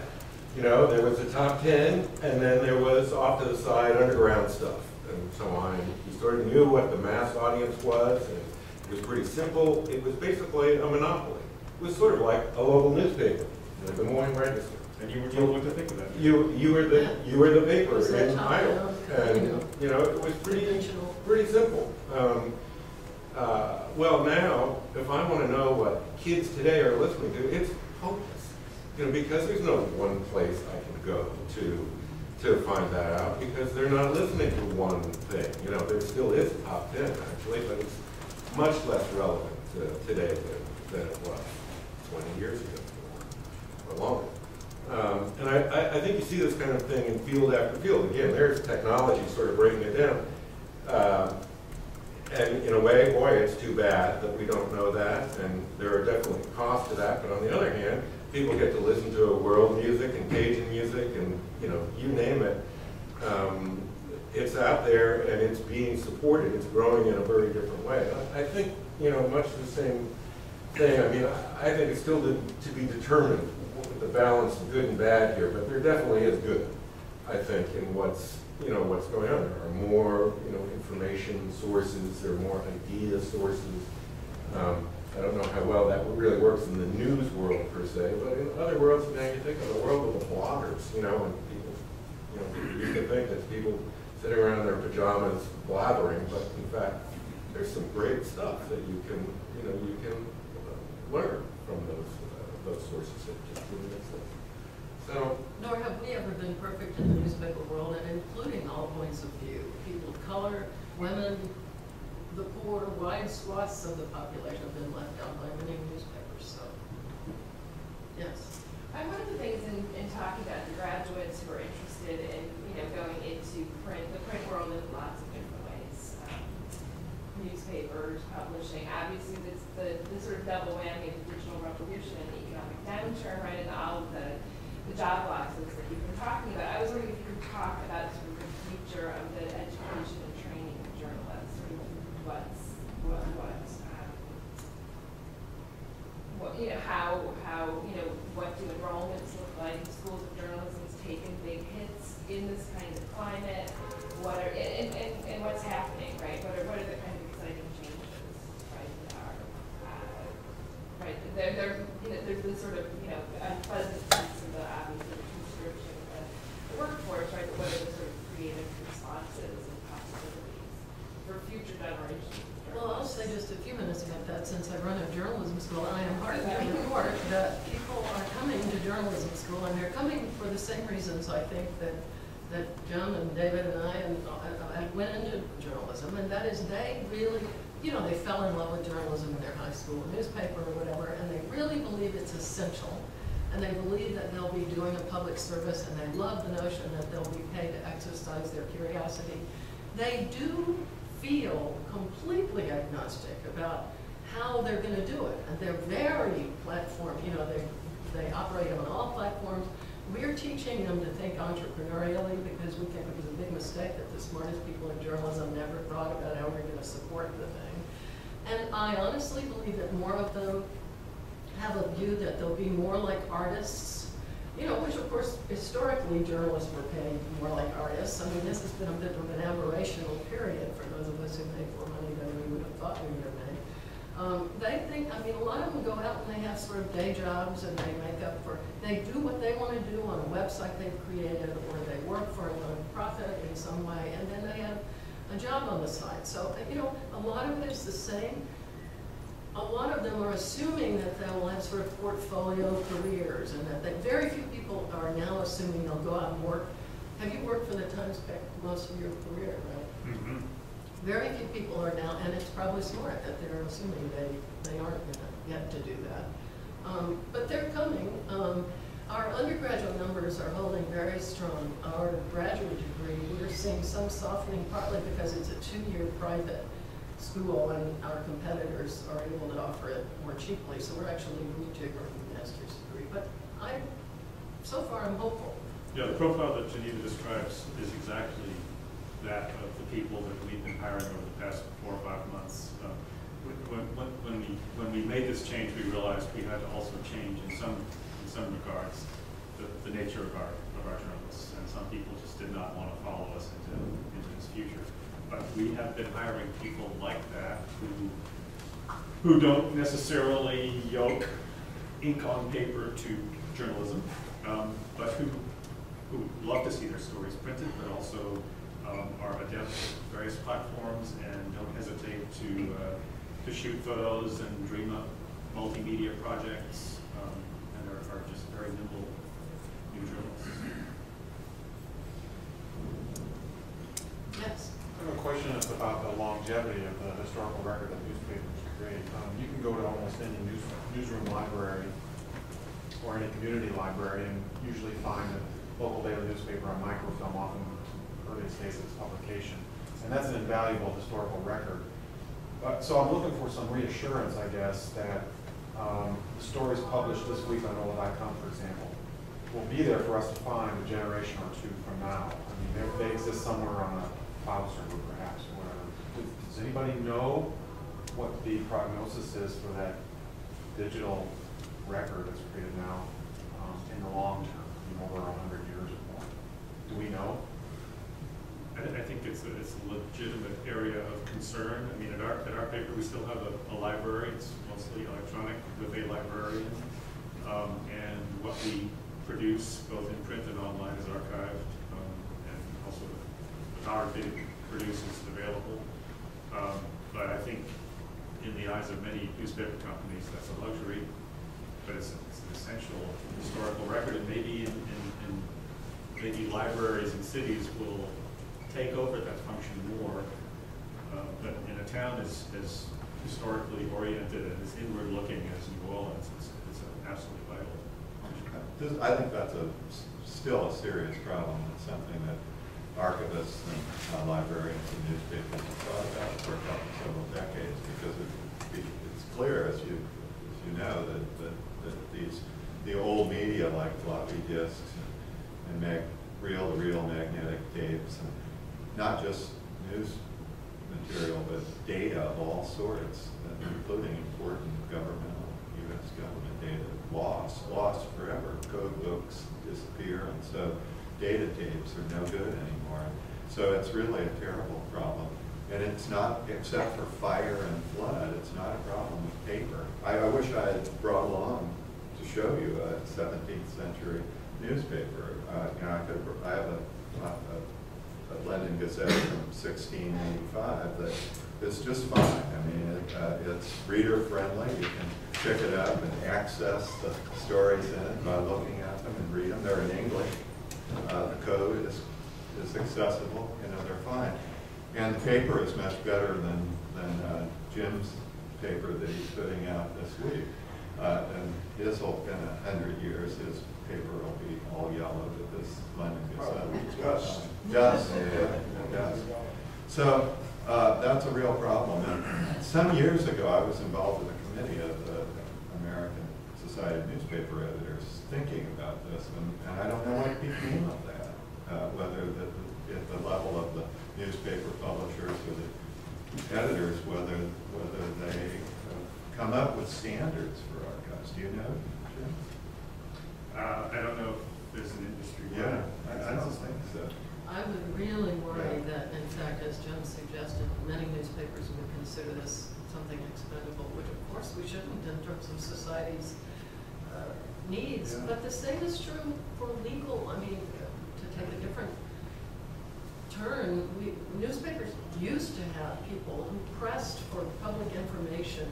you know, there was a top 10, and then there was off to the side underground stuff and so on. And you sort of knew what the mass audience was, and it was pretty simple. It was basically a monopoly. It was sort of like a local newspaper, the Morning Register. And you were told what to think of that. You were the paper in Iowa, and you know it was pretty simple. Well, now if I want to know what kids today are listening to, it's hopeless. You know, because there's no one place I can go to find that out, because they're not listening to one thing. You know, there still is a top 10 actually, but it's much less relevant today than it was 20 years ago or longer. And I think you see this kind of thing in field after field. Again, there's technology sort of breaking it down. And in a way, boy, it's too bad that we don't know that, and there are definitely costs to that. But on the other hand, people get to listen to world music and Cajun music and, you know, you name it. It's out there and it's being supported. It's growing in a very different way. I think, you know, much the same thing. I mean, I think it's still to be determined the balance of good and bad here, but there definitely is good, I think, in what's going on. There are more, you know, information sources, there are more idea sources. I don't know how well that really works in the news world per se, but in other worlds, now you think of the world of the bloggers, you know, and people, you know, you can think that people sitting around in their pajamas blathering, but in fact, there's some great stuff that you can learn from those sources that just really make sense. So, nor have we ever been perfect in the newspaper world, and including all points of view. People of color, women, the poor, wide swaths of the population have been left out by many newspapers. So, yes. One of the things in talking about the graduates who are interested in, you know, going into the print world in lots of different ways. Newspapers, publishing, obviously the sort of double whammy of the digital revolution and the economic downturn, right, and all of the job losses that you've been talking about. I was wondering if you could talk about sort of the future of the education and training of journalists, sort of you know, how you know, what do enrollments look like? Schools of journalism has taken big hits in this kind of climate. What are and what's happening, right? What are the kind of exciting changes, right? That are right? There you know, there's this sort of, you know, unpleasant sense of the obviously conscription of the workforce, right? But what are the sort of creative responses and possibilities for future generations? Well, I'll say just a few minutes about that, since I run a journalism school, and I am heartened to report that people are coming to journalism school, and they're coming for the same reasons, I think, that John and David and I went into journalism, and that is they really, you know, they fell in love with journalism in their high school newspaper or whatever, and they really believe it's essential, and they believe that they'll be doing a public service, and they love the notion that they'll be paid to exercise their curiosity. They do feel completely agnostic about how they're going to do it, and they're very platform, you know, they operate on all platforms. We're teaching them to think entrepreneurially, because we think it was a big mistake that the smartest people in journalism never thought about how we're going to support the thing. And I honestly believe that more of them have a view that they'll be more like artists, you know, which of course historically journalists were paid more like artists. I mean, this has been a bit of an aberrational period for those of us who make more money than we would have thought we would have made. They think, I mean, a lot of them go out and they have sort of day jobs and they make up for, they do what they want to do on a website they've created, or they work for a nonprofit in some way, and then they have a job on the side. So, you know, a lot of it is the same. A lot of them are assuming that they will have sort of portfolio careers, and that very few people are now assuming they'll go out and work. Have you worked for the Times most of your career, right? Mm-hmm. Very few people are now, and it's probably smart that they're assuming they aren't going to get to do that. But they're coming. Our undergraduate numbers are holding very strong. Our graduate degree, we're seeing some softening, partly because it's a 2-year private school and our competitors are able to offer it more cheaply. So we're actually rejiggering the master's degree. But so far I'm hopeful. Yeah, the profile that Geneva describes is exactly that of the people that we've been hiring over the past 4 or 5 months. When we made this change, we realized we had to also change in some regards the nature of our journalists, and some people just did not want to follow us into this future. But we have been hiring people like that who don't necessarily yoke ink on paper to journalism, but who love to see their stories printed, but also are adept at various platforms and don't hesitate to shoot photos and dream up multimedia projects, and are just very nimble new journalists. Yes. I have a question about the longevity of the historical record that newspapers create. You can go to almost any newsroom library or any community library and usually find a local daily newspaper on microfilm, often early stages of its publication. And that's an invaluable historical record. So I'm looking for some reassurance, I guess, that the stories published this week on Overholser, for example, will be there for us to find a generation or two from now. I mean, they exist somewhere on a file server, perhaps, or whatever. Does anybody know what the prognosis is for that digital record that's created now in the long term, over 100 years or more? Do we know? I think it's a legitimate area of concern. I mean, at our paper, we still have a library. It's mostly electronic with a librarian, and what we produce, both in print and online, is archived, and also the photography we produce is available. But I think, in the eyes of many newspaper companies, that's a luxury. But it's an essential historical record, and maybe maybe libraries in cities will take over that function more. But in a town as historically oriented and as inward looking as New Orleans, it's absolutely vital function. I think that's still a serious problem. It's something that archivists and librarians and newspapers have thought about for several decades, because it's clear, as you know, that the old media like floppy disks and reel-to-reel magnetic tapes, and not just news material, but data of all sorts, including important governmental, U.S. government data, lost forever. Code books disappear, and so data tapes are no good anymore. So it's really a terrible problem. And it's not, except for fire and flood, it's not a problem with paper. I wish I had brought along to show you a 17th century newspaper. I have a London Gazette from 1685 that is just fine. I mean, it's reader friendly. You can pick it up and access the stories in it by looking at them and read them. They're in English. The code is accessible. You know, they're fine. And the paper is much better than Jim's paper that he's putting out this week. And his whole, in 100 years, his paper will be all yellow with this London Gazette. Dust. So that's a real problem. And some years ago, I was involved with a committee of the American Society of Newspaper Editors thinking about this, and I don't know what became of that, whether at the level of the newspaper publishers or the editors, whether they come up with standards for archives. journals. Do you know, Jim? I don't know if there's an industry. Yeah, I don't think so. I would really worry that, in fact, as Jim suggested, many newspapers would consider this something expendable, which of course we shouldn't in terms of society's needs. Yeah. But the same is true for legal. I mean, to take a different turn, newspapers used to have people who pressed for public information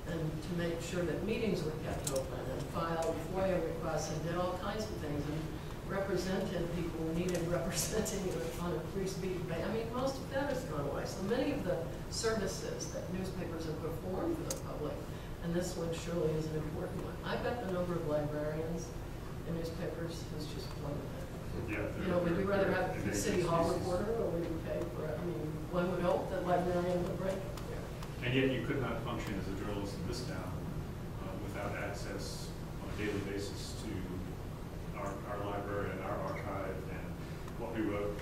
and to make sure that meetings were kept open and filed FOIA requests and did all kinds of things and represented people who needed representing on a free speech basis. I mean, most of that has gone away. So many of the services that newspapers have performed for the public, and this one surely is an important one. I bet the number of librarians in newspapers has just plummeted. Yeah. You know, would you rather have a city hall reporter, or would you pay for it? I mean, one would hope that librarian would break. And yet you could not function as a journalist in this town without access on a daily basis to our library and our archive and what we wrote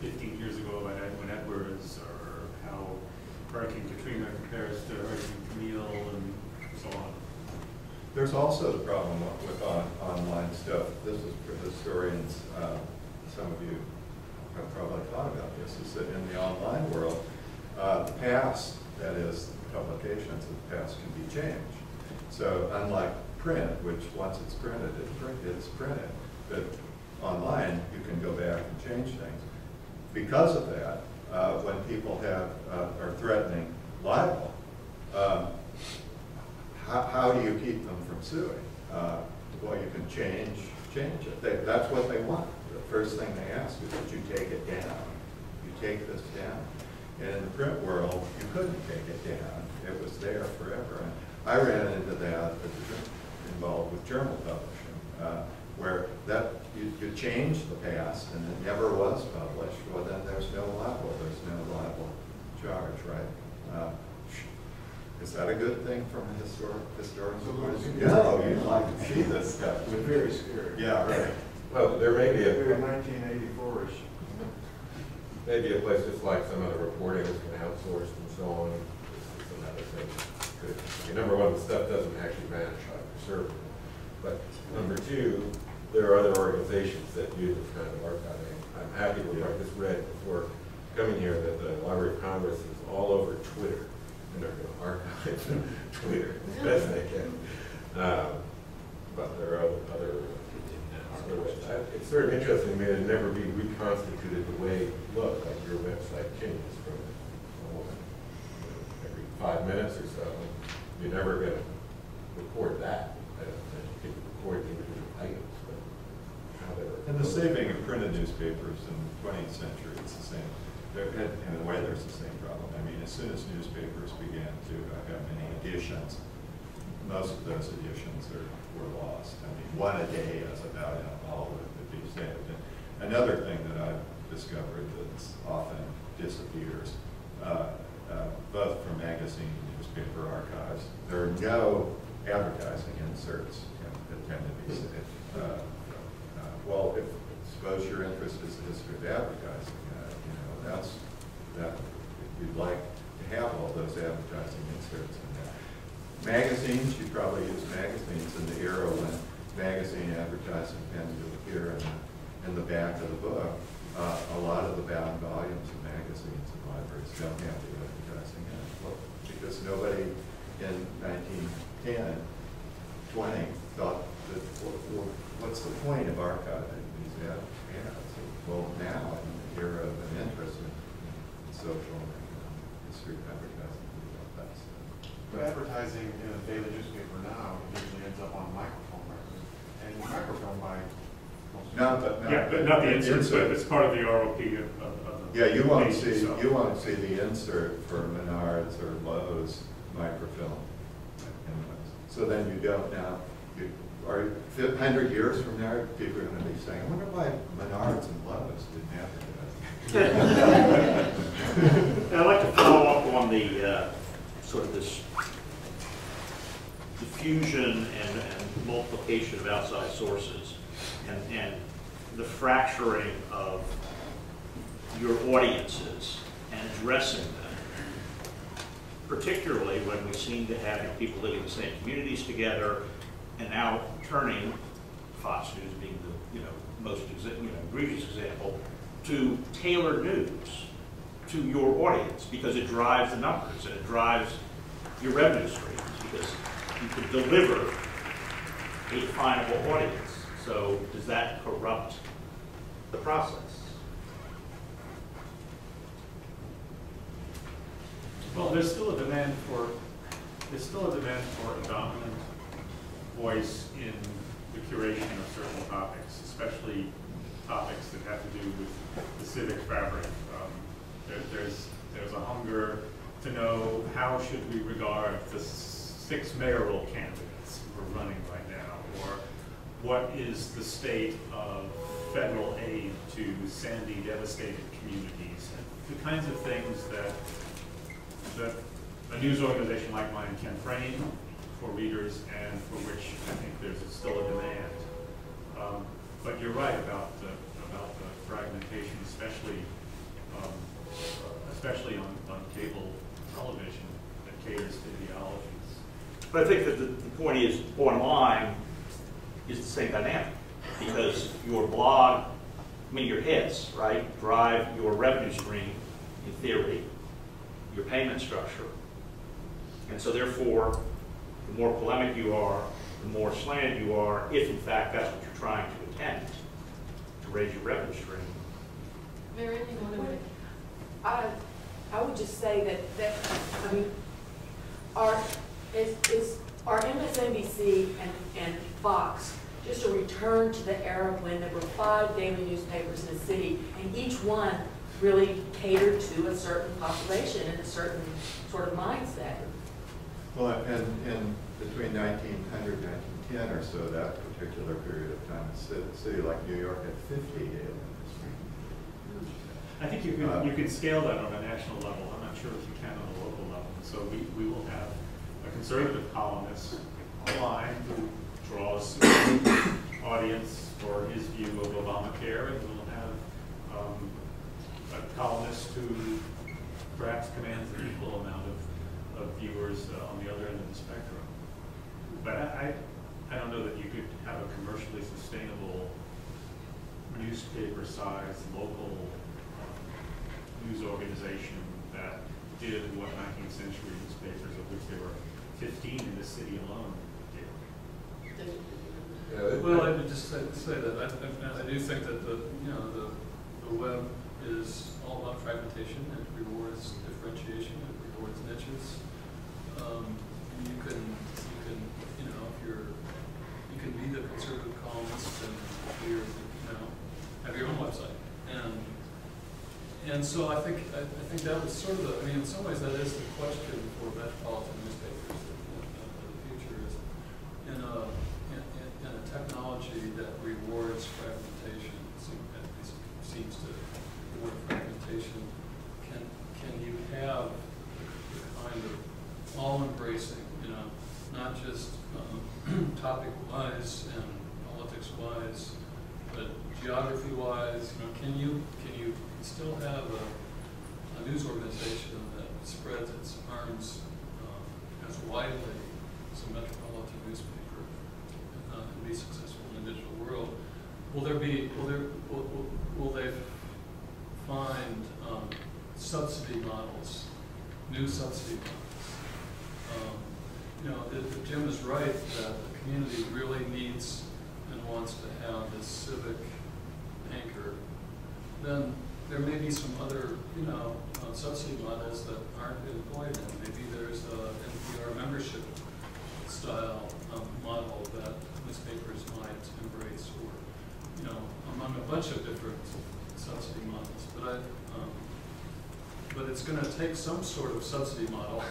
15 years ago about Edwin Edwards, or how Hurricane Katrina compares to Hurricane Camille and so on. There's also the problem with online stuff. This is for historians. Some of you have probably thought about this, is that in the online world, the past, that is, the publications of the past, can be changed. So unlike print, which once it's printed, it's printed. But online, you can go back and change things. Because of that, when people are threatening libel, how do you keep them from suing? Well, you can change it. That's what they want. The first thing they ask is that you take it down. You take this down. And in the print world, you couldn't take it down. It was there forever. And I ran into that involved with journal publishing, where you change the past and it never was published. Well, then there's no libel. There's no libel charge, right? Is that a good thing from a historical point of view? No, you'd like to see this stuff. We're very scared. Yeah, right. Well, there may be We're a, 1984-ish. maybe a place just like some of the reporting has been outsourced and so on. This is another thing. Good. I mean, number one, the stuff doesn't actually vanish off the server. But number two, there are other organizations that do this kind of archiving. I'm happy with what I just read before coming here that the Library of Congress is all over Twitter. And they're going to archive Twitter as best they can. But there are other ways. It's sort of interesting to me to never be reconstituted the way you look, like your website changes from every 5 minutes or so. You're never going to record that. I don't think you can record the individual items, but how they were. And the saving of printed newspapers in the 20th century, it's the same. In a way, there's the same problem. I mean, as soon as newspapers began to have many editions, most of those editions were lost. I mean, one a day is about all that could be saved. And another thing that I've discovered that's often disappears, both from magazine and newspaper archives, there are no advertising inserts that tend to be saved. Well, if suppose your interest is the history of advertising, that you'd like to have all those advertising inserts in there. Magazines, you probably use magazines in the era when magazine advertising tended to appear in the back of the book. A lot of the bound volumes of magazines and libraries don't have the advertising in it. Well, because nobody in 1910, 20 thought that, well, what's the point of archiving these ads? Well, now, in the era of an interest in social and history of advertising, that's But advertising in a daily newspaper now usually ends up on microfilm records. And microfilm by most But not the insert, but it's part of the ROP of the yeah, you won't page see itself. the insert for Menards or Lowe's microfilm. So then you don't now. Or 100 years from now, people are going to be saying, I wonder why Menards and Lowe's didn't advertise. I'd like to follow up on the sort of this diffusion and multiplication of outside sources and the fracturing of your audiences and addressing them, particularly when we seem to have people living in the same communities together, and now turning Fox News being the most egregious example, to tailor news to your audience, because it drives the numbers and it drives your revenue streams, because you can deliver a definable audience. So does that corrupt the process? Well, there's still a demand for a dominant voice in the curation of certain topics, especially topics that have to do with the civic fabric. There's a hunger to know how should we regard the 6 mayoral candidates who are running right now, or what is the state of federal aid to Sandy devastated communities, and the kinds of things that a news organization like mine can frame for readers, and for which I think there's still a demand. But you're right about the fragmentation, especially on cable television that caters to ideologies. But I think that the point is, online is the same dynamic, because your blog, your hits, right, drive your revenue stream, in theory, your payment structure. And so therefore, the more polemic you are, the more slanted you are, if in fact that's what you're trying to attempt, to raise your revenue stream. Mary, you want to? I would just say that I mean, are MSNBC and Fox just a return to the era when there were 5 daily newspapers in the city, and each one really catered to a certain population and a certain sort of mindset? Well, and between 1900 and 1910 or so, that particular period of time, a city like New York had 50 daily newspapers. I think you could scale that on a national level. I'm not sure if you can on a local level. So we will have a conservative columnist online who draws an audience for his view of Obamacare, and we'll have a columnist who perhaps commands an equal amount of viewers on the other end of the spectrum. But I don't know that you could have a commercially sustainable newspaper-sized local news organization that did what 19th century newspapers, of which there were 15 in the city alone, did. Well, I would just say that I do think that the web is all about fragmentation. It rewards differentiation. It rewards niches. You can be the conservative columnist and have your own website, and so I think that was sort of in some ways that is the question for metropolitan newspapers of the future is in a technology that rewards fragmentation. Seems to reward fragmentation. Can you have the kind of all-embracing, not just topic-wise and politics-wise, but geography-wise? Can you still have a news organization that spreads its arms as widely as a metropolitan newspaper and be successful in the digital world? Will they find subsidy models, new subsidy models? If Jim is right that the community really needs and wants to have this civic anchor, then there may be some other, subsidy models that aren't employed. Maybe there's an NPR membership style model that newspapers might embrace, or among a bunch of different subsidy models. But it's going to take some sort of subsidy model,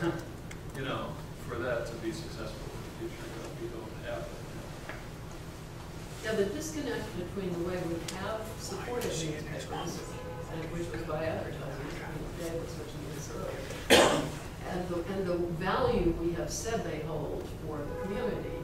for that to be successful in the future. We don't have it. Yeah, the disconnect between the way we have supported newspapers, and which was by advertising, David was mentioning this earlier, and the value we have said they hold for the community,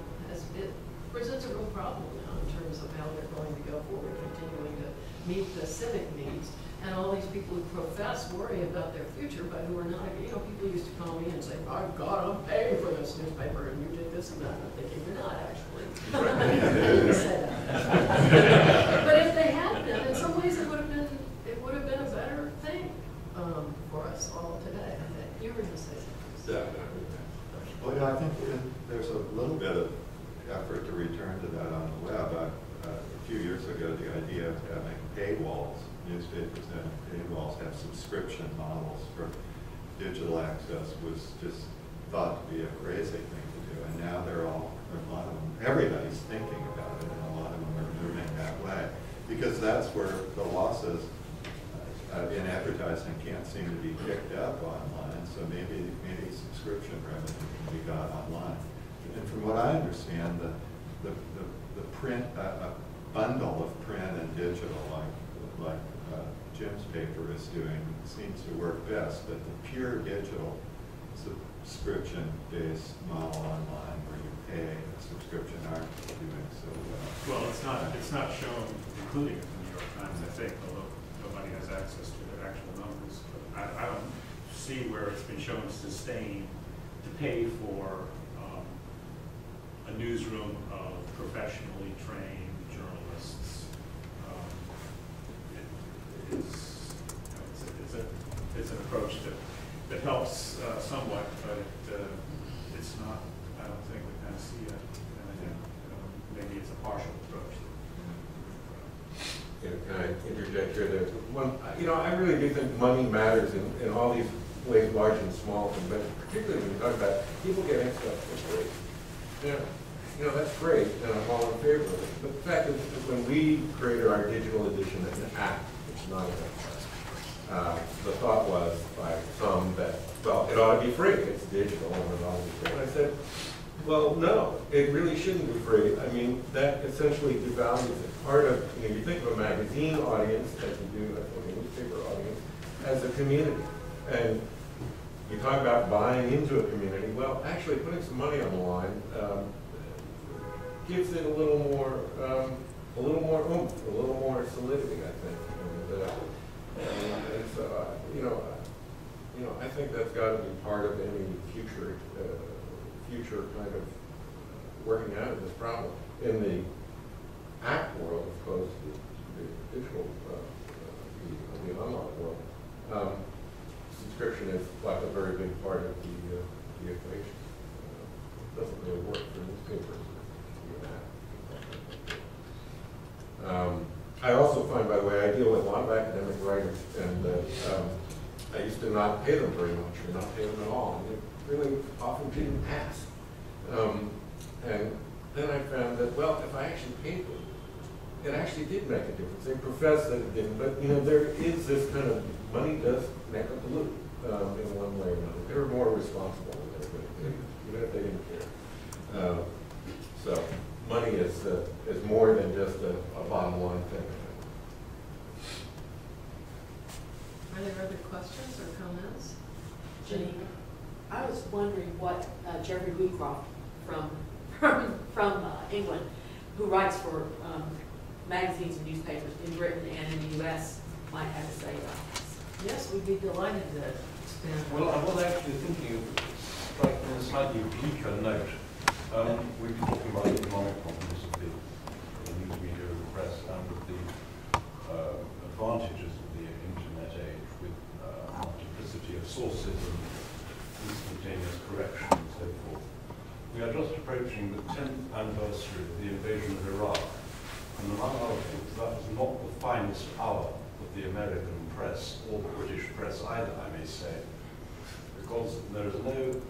it presents a real problem now in terms of how they're going to go forward, continuing to meet the civic needs. And all these people who profess worry about their future, but who are not, people used to call me and say, my God, I'm paying for this newspaper, and you did this and that. I'm thinking, you're not actually. I didn't say that. But if they had been, in some ways it would have been a better thing for us all today. I think you were going to say something. Well, I think there's a little bit of effort to return to that on the web. A few years ago, the idea of having paywalls, newspapers and paywalls have subscription models for digital access was just thought to be a crazy thing to do. And now a lot of them, everybody's thinking about it, and a lot of them are moving that way. Because that's where the losses in advertising can't seem to be picked up online, so maybe subscription revenue can be got online. And from what I understand, the print, a bundle of print and digital, like Jim's paper is doing, seems to work best, but the pure digital subscription-based model online where you pay a subscription aren't doing so well. Well, it's not shown, including in the New York Times, I think, although nobody has access to their actual numbers. But I don't see where it's been shown sustained to pay for a newsroom of professionally trained journalists. It's an approach that helps somewhat, but it's not, I don't think, the panacea. Maybe it's a partial approach. Can I interject here? There's one, I really do think money matters in all these ways, large and small, but particularly when you talk about people getting stuff for free. That's great, and I'm all in favor of it. But the fact is that when we created our digital edition of an app, it's not an app. The thought was by some that, well, it ought to be free. It's digital, and it ought to be free. And I said, well, no, it really shouldn't be free. I mean, that essentially devalues it. Part of, you think of a magazine audience, as you do a newspaper audience, as a community. And you talk about buying into a community. Well, actually, putting some money on the line gives it a little more oomph, a little more solidity, I think. And so, I think that's got to be part of any future kind of working out of this problem. In the app world, as opposed to the digital, the online world, subscription is like a very big part of the equation. It doesn't really work for newspapers. I also find, by the way, I deal with a lot of academic writers, and I used to not pay them very much, or not pay them at all, and they really often didn't pass. And then I found that, well, if I actually paid them, it actually did make a difference. They professed that it didn't, but there is this kind of money does make up the loop in one way or another. They're more responsible than everybody did, even if they didn't care. So money is more than just a bottom line thing. Are there other questions or comments? Geneva, I was wondering what Jeffrey Woodcroft from England, who writes for magazines and newspapers in Britain and in the U.S., might have to say about this. Yes, we'd be delighted to expand. Well, I was actually thinking of striking a slightly bleaker note. We've been talking about the economic problems of the news media and the press, and of the advantages of the internet age with multiplicity of sources and instantaneous correction and so forth. We are just approaching the 10th anniversary of the invasion of Iraq, and among other things, that was not the finest hour of the American press, or the British press either, I may say, because there is no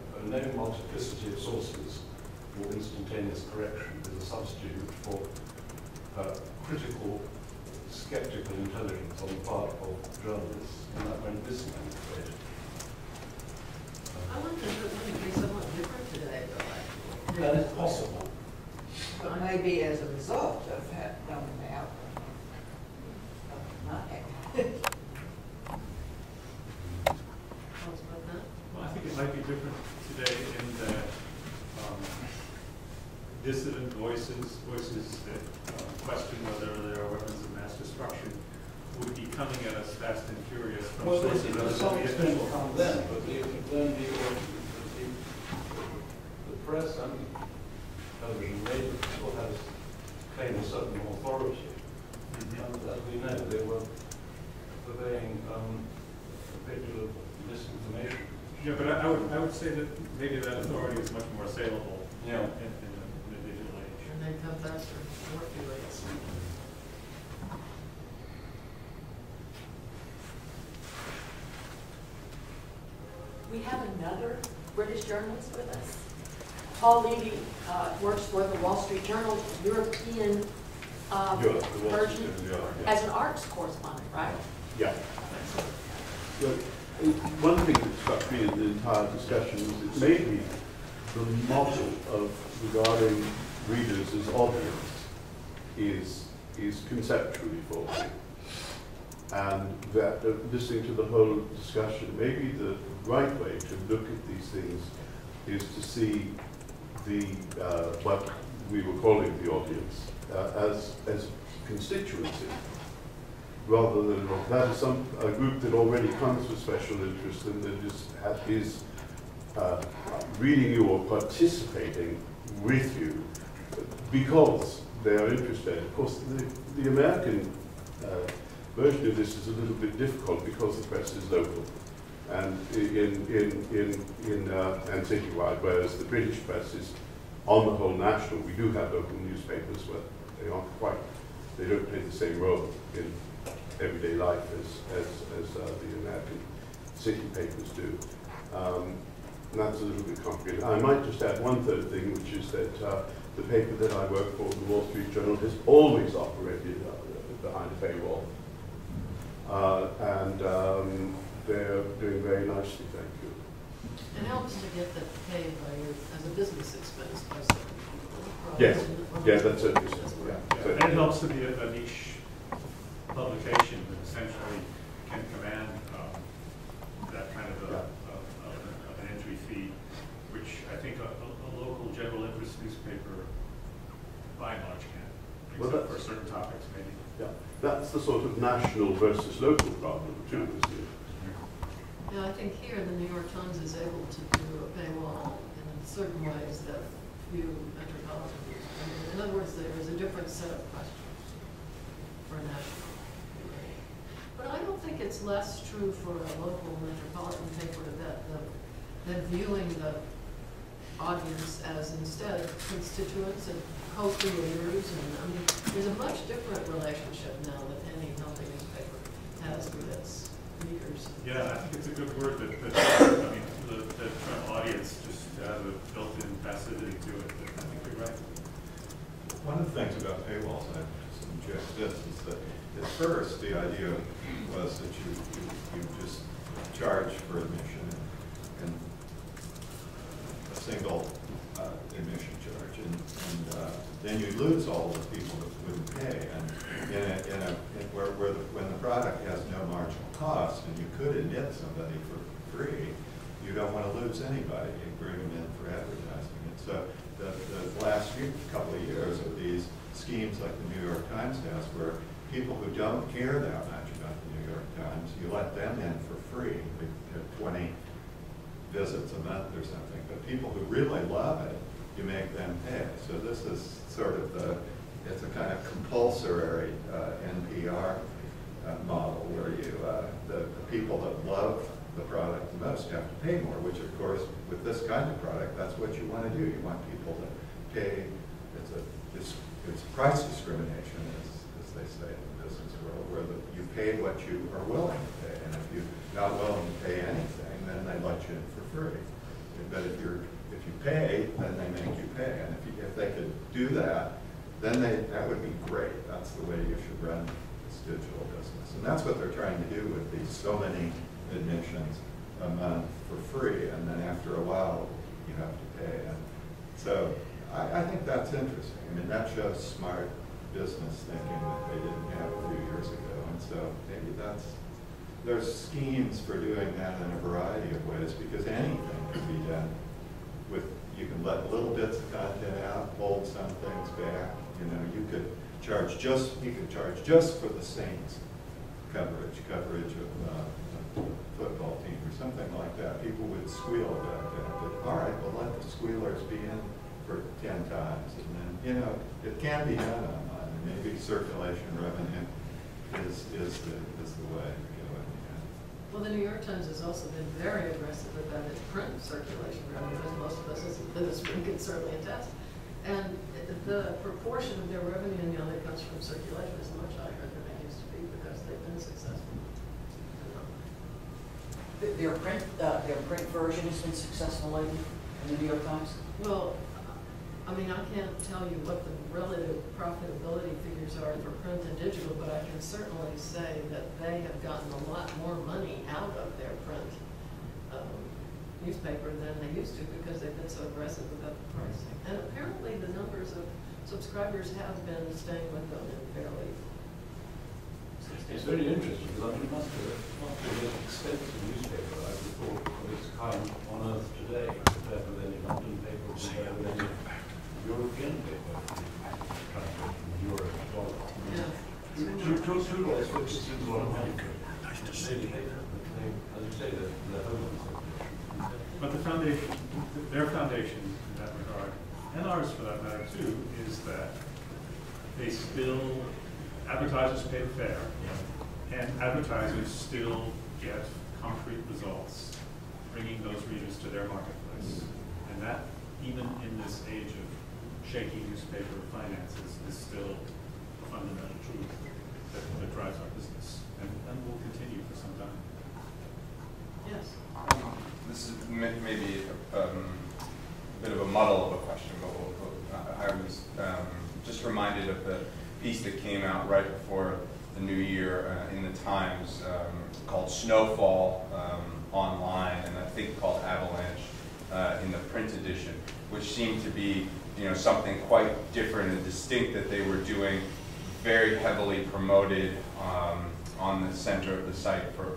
multiplicity of sources for instantaneous correction. Is a substitute for critical, skeptical intelligence on the part of journalists, and that went missing, I'm afraid. I wonder if it would be somewhat different today, though, actually. That is possible. But maybe as a result of dumbing out of nothing. Thoughts about that? Well, I think it might be different today in that dissident voices that question whether there are weapons of mass destruction, coming at us fast and furious from Well, sources to other than some the extent official. from them, but then the press and television media still has claimed a certain authority. And as we know, they were purveying a great deal of misinformation. Yeah, but I would say that maybe that authority is much more assailable in the digital age. And they come faster, more rates. We have another British journalist with us. Paul Levy works for the Wall Street Journal, European version, as an arts correspondent, right? Yeah. Look, one thing that struck me in the entire discussion was that maybe the model of regarding readers as audience is conceptually faulty. And that listening to the whole discussion, maybe the right way to look at these things is to see the what we were calling the audience as constituency, rather than that is a group that already comes with special interest and that is reading you or participating with you because they are interested. Of course, the American version of this is a little bit difficult because the press is local and and citywide, whereas the British press is on the whole national. We do have local newspapers, but they don't play the same role in everyday life as the American city papers do. And that's a little bit complicated. I might just add one third thing, which is that the paper that I work for, the Wall Street Journal, has always operated behind a paywall. And they're doing very nicely, thank you. It helps to get that paid as a business expense by some people. Yes, yeah, that's it. And it helps to be a niche publication that essentially can command that kind of an entry fee, which I think a local general interest newspaper by and large can, except for certain topics maybe. Yeah, that's the sort of national versus local problem too, isn't it? Yeah, I think here the New York Times is able to do a paywall in certain ways that few metropolitan use. I mean, in other words, there is a different set of questions for a national. But I don't think it's less true for a local metropolitan paper that viewing the audience as instead constituents and co-creators. And I mean, there's a much different relationship now that any healthy newspaper has with its readers. Yeah, I think it's a good word that the term audience just has a built-in passivity to it. I think you're right. One of the things about paywalls, I suggest this, is that at first the idea was that you just charge for admission and a single admission charge, and then you lose all of the people that wouldn't pay. And when the product has no marginal cost, and you could admit somebody for free, you don't want to lose anybody. You bring them in for advertising. And so the last couple of years of these schemes like the New York Times has, where people who don't care that much about the New York Times, you let them in for free. They get 20 visits a month or something. But people who really love it, you make them pay. So this is sort of it's a kind of compulsory NPR model where the people that love the product the most have to pay more, which of course with this kind of product, that's what you want to do. You want people to pay. It's price discrimination, as they say in the business world, where you pay what you are willing to pay, and if you're not willing to pay anything, then they let you in for free. But if you pay, then they make you pay, and if they could do that, then that would be great. That's the way you should run this digital business, and that's what they're trying to do with these so many admissions a month for free, and then after a while you have to pay. And so I think that's interesting. I mean, that shows smart business thinking that they didn't have a few years ago, and so maybe there's schemes for doing that in a variety of ways, because anything can be done with, you can let little bits of content out, hold some things back. You know, you could charge just for the Saints coverage of a football team or something like that, people would squeal about that. But all right, well, let the squealers be in for 10 times, and then, you know, it can be done online. Maybe circulation revenue is the way to go. Well, the New York Times has also been very aggressive about its print circulation revenue, as most of us as businessmen can certainly attest. And the proportion of their revenue in the other comes from circulation is much higher than it used to be because they've been successful. Their print version has been successful lately in the New York Times? Well, I mean, I can't tell you what the relative profitability figures are for print and digital, but I can certainly say that they have gotten a lot more money out of their print newspaper than they used to because they've been so aggressive about the pricing. And apparently the numbers of subscribers have been staying with them in fairly substantial. It's very interesting because I mean, it must be the most expensive newspaper I would thought of its kind on earth today, compared with any London paper, compared with any European paper, translated from euro to dollar. Yeah. Two guys focus in on America. Maybe they, as you say, they're home. But the foundation, their foundation in that regard, and ours for that matter too, is that they still, advertisers pay the fare, and advertisers still get concrete results, bringing those readers to their marketplace. And that, even in this age of shaky newspaper finances, is still a fundamental truth that drives our business, and will continue for some time. Yes. This is maybe a bit of a muddle of a question, but I was just reminded of the piece that came out right before the new year in the Times called Snowfall online, and I think called Avalanche in the print edition, which seemed to be, you know, something quite different and distinct that they were doing, very heavily promoted on the center of the site for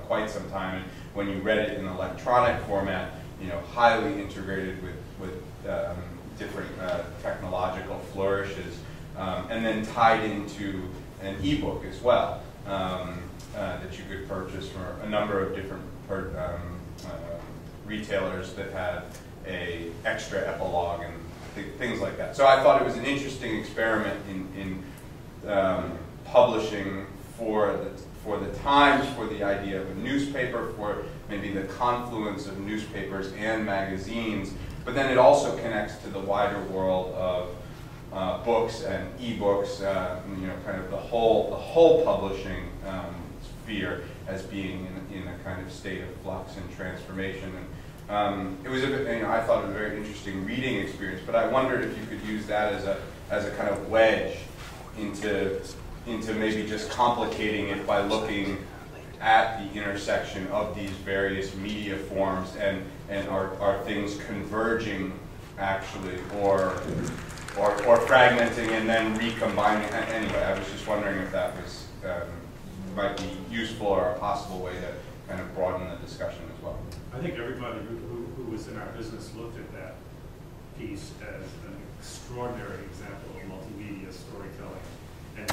quite some time. And when you read it in electronic format, you know, highly integrated with different technological flourishes, and then tied into an ebook as well that you could purchase from a number of different retailers that had a extra epilogue and things like that. So I thought it was an interesting experiment in publishing for the Times, for the idea of a newspaper, for maybe the confluence of newspapers and magazines, but then it also connects to the wider world of books and ebooks, you know, kind of the whole publishing sphere as being in a kind of state of flux and transformation. And it was a bit, you know, I thought it was a very interesting reading experience, but I wondered if you could use that as a kind of wedge into maybe just complicating it by looking at the intersection of these various media forms and are things converging actually or fragmenting and then recombining. Anyway, I was just wondering if that was might be useful or a possible way to kind of broaden the discussion as well. I think everybody who was in our business looked at that piece as an extraordinary example of multimedia storytelling and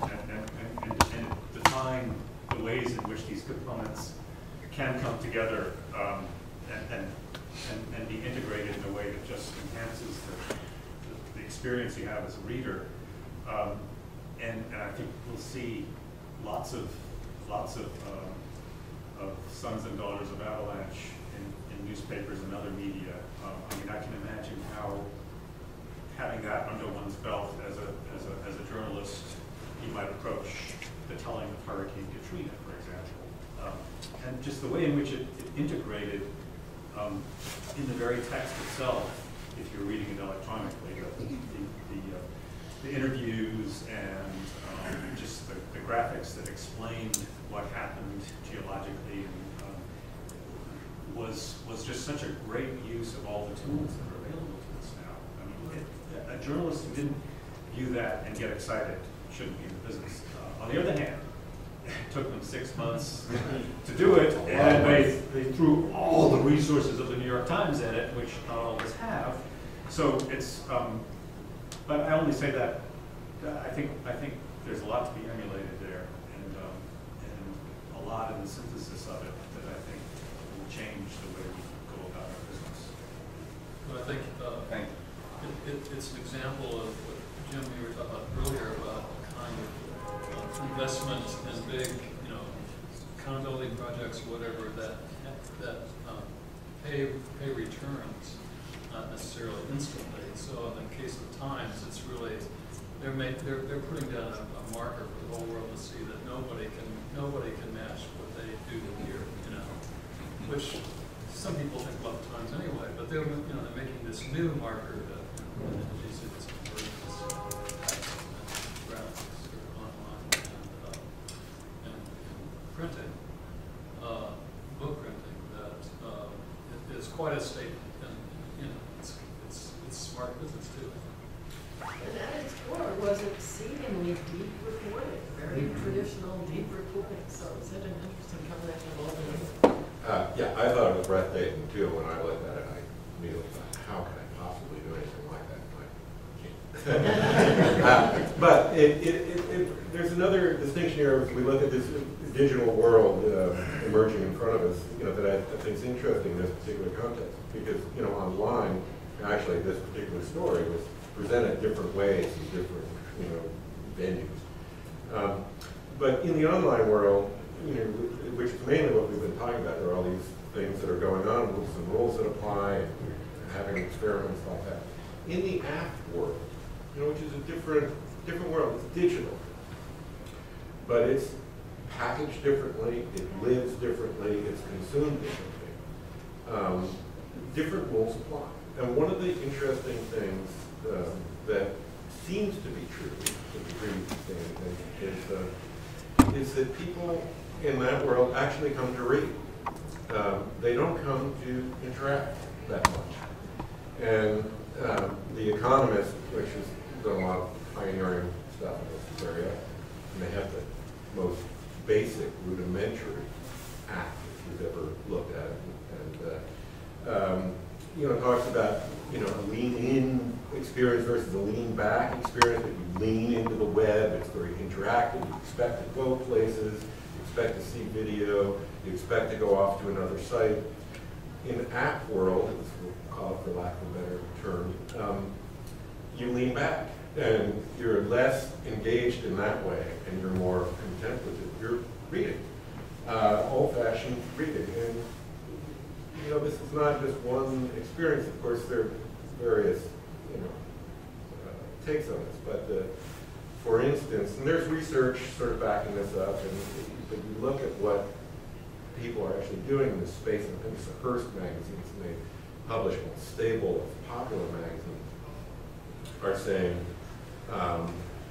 define the ways in which these components can come together and be integrated in a way that just enhances the experience you have as a reader. And I think we'll see lots of sons and daughters of Avalanche in newspapers and other media. I mean, I can imagine how having that under one's belt as a journalist, you might approach the telling of Hurricane Katrina, for example, and just the way in which it integrated in the very text itself. If you're reading it electronically, the interviews and just the graphics that explained what happened geologically was just such a great use of all the tools that are available to us now. I mean, a journalist who didn't view that and get excited shouldn't be in the business. On the other hand, it took them 6 months to do it, and they threw all the resources of the New York Times at it, which not all of us have. So it's, but I only say that I think there's a lot to be emulated there, it's an example of what Jim, we were talking about earlier about the kind of investment in big, you know, accountability projects, whatever, that pay returns, not necessarily instantly. So in the case of Times, it's really they're putting down a marker for the whole world to see that nobody can match what they do here, you know, which some people think about the Times anyway, but they're making this new marker that these graphics online and printing, book printing, that it is quite a statement, and you know it's smart business too. And at its core was exceedingly deep reporting, very traditional deep reporting. So it's such an interesting combination of all the yeah, I thought it was breathtaking too when I looked at it. I immediately thought, how can I possibly do anything like that? But there's another distinction here as we look at this digital world emerging in front of us, you know, that I think is interesting in this particular context. Because, you know, online, actually this particular story was presented different ways in different, you know, venues. But in the online world, you know, which is mainly what we've been talking about, there are all these things that are going on, rules and rules that apply, and having experiments like that. In the app world, you know, which is a different world, it's digital, but it's packaged differently, it lives differently, it's consumed differently. Different rules apply. And one of the interesting things that seems to be true, to the degree is that people in that world actually come to read. They don't come to interact that much. And The Economist, which has done a lot of pioneering stuff in this area, and they have the most basic, rudimentary app if you've ever looked at it. And you know, talks about, you know, a lean-in experience versus a lean-back experience. That you lean into the web, it's very interactive, you expect to go places, you expect to see video, you expect to go off to another site. In the app world, as we'll call it for lack of a better term, you lean back, and you're less engaged in that way, and you're more contemplative. You're reading, old-fashioned reading. And you know, this is not just one experience. Of course, there are various, you know, takes on this. But for instance, and there's research sort of backing this up, and but you look at what people are actually doing in this space, and I think it's the Hearst magazines, and they publish a stable of popular magazines, are saying,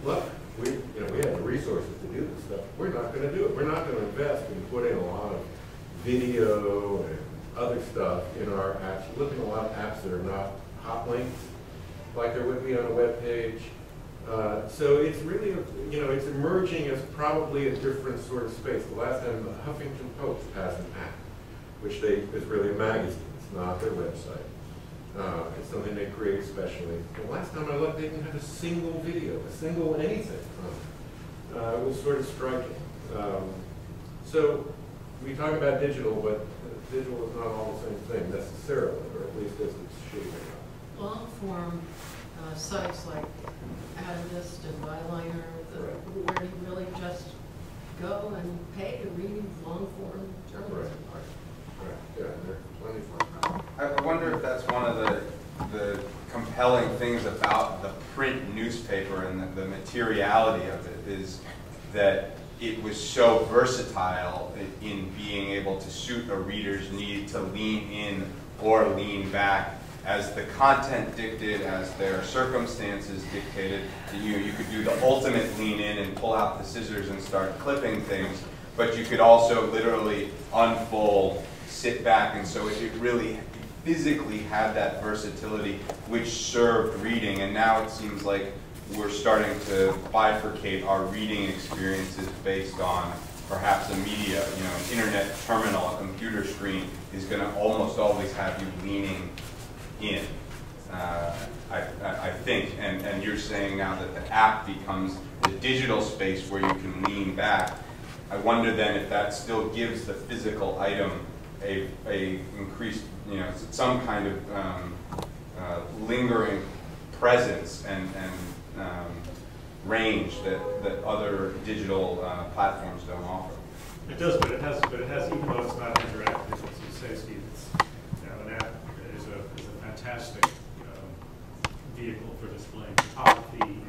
look, we have the resources to do this stuff. We're not going to do it. We're not going to invest in putting a lot of video and other stuff in our apps. You look at a lot of apps that are not hot links, like there would be on a web page. So it's really, you know, it's emerging as probably a different sort of space. The last time the Huffington Post has an app, which is really a magazine. It's not their website. It's something they create specially. The last time I looked, they didn't have a single video, a single anything on it. It was sort of striking. So we talk about digital, but digital is not all the same thing necessarily, or at least as it's shaping up. Long-form sites like Diminished and Byliner, where you really just go and pay to read long-form journalism. Right. Yeah, there's plenty of I wonder if that's one of the compelling things about the print newspaper and the materiality of it is that it was so versatile in being able to suit a reader's need to lean in or lean back as the content dictated, as their circumstances dictated. You could do the ultimate lean in and pull out the scissors and start clipping things, but you could also literally unfold, sit back, and so it really physically had that versatility which served reading. And now it seems like we're starting to bifurcate our reading experiences based on perhaps a media, you know, an internet terminal, a computer screen is going to almost always have you leaning in, I think. And you're saying now that the app becomes the digital space where you can lean back. I wonder then if that still gives the physical item a increased, you know, some kind of lingering presence and range that other digital platforms don't offer. It does, but it has, even though it's not interactive, as you say, Steve, it's, an app is a fantastic vehicle for displaying photography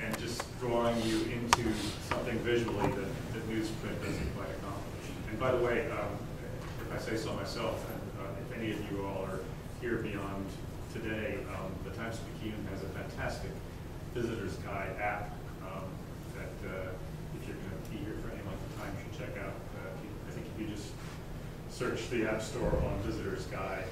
and just drawing you into something visually that newsprint doesn't quite accomplish. And by the way, if I say so myself, and if any of you all are here beyond today, the Times-Picayune has a fantastic visitor's guide app that if you're going to be here for any length of time, you should check out. I think if you just search the App Store on Visitor's Guide,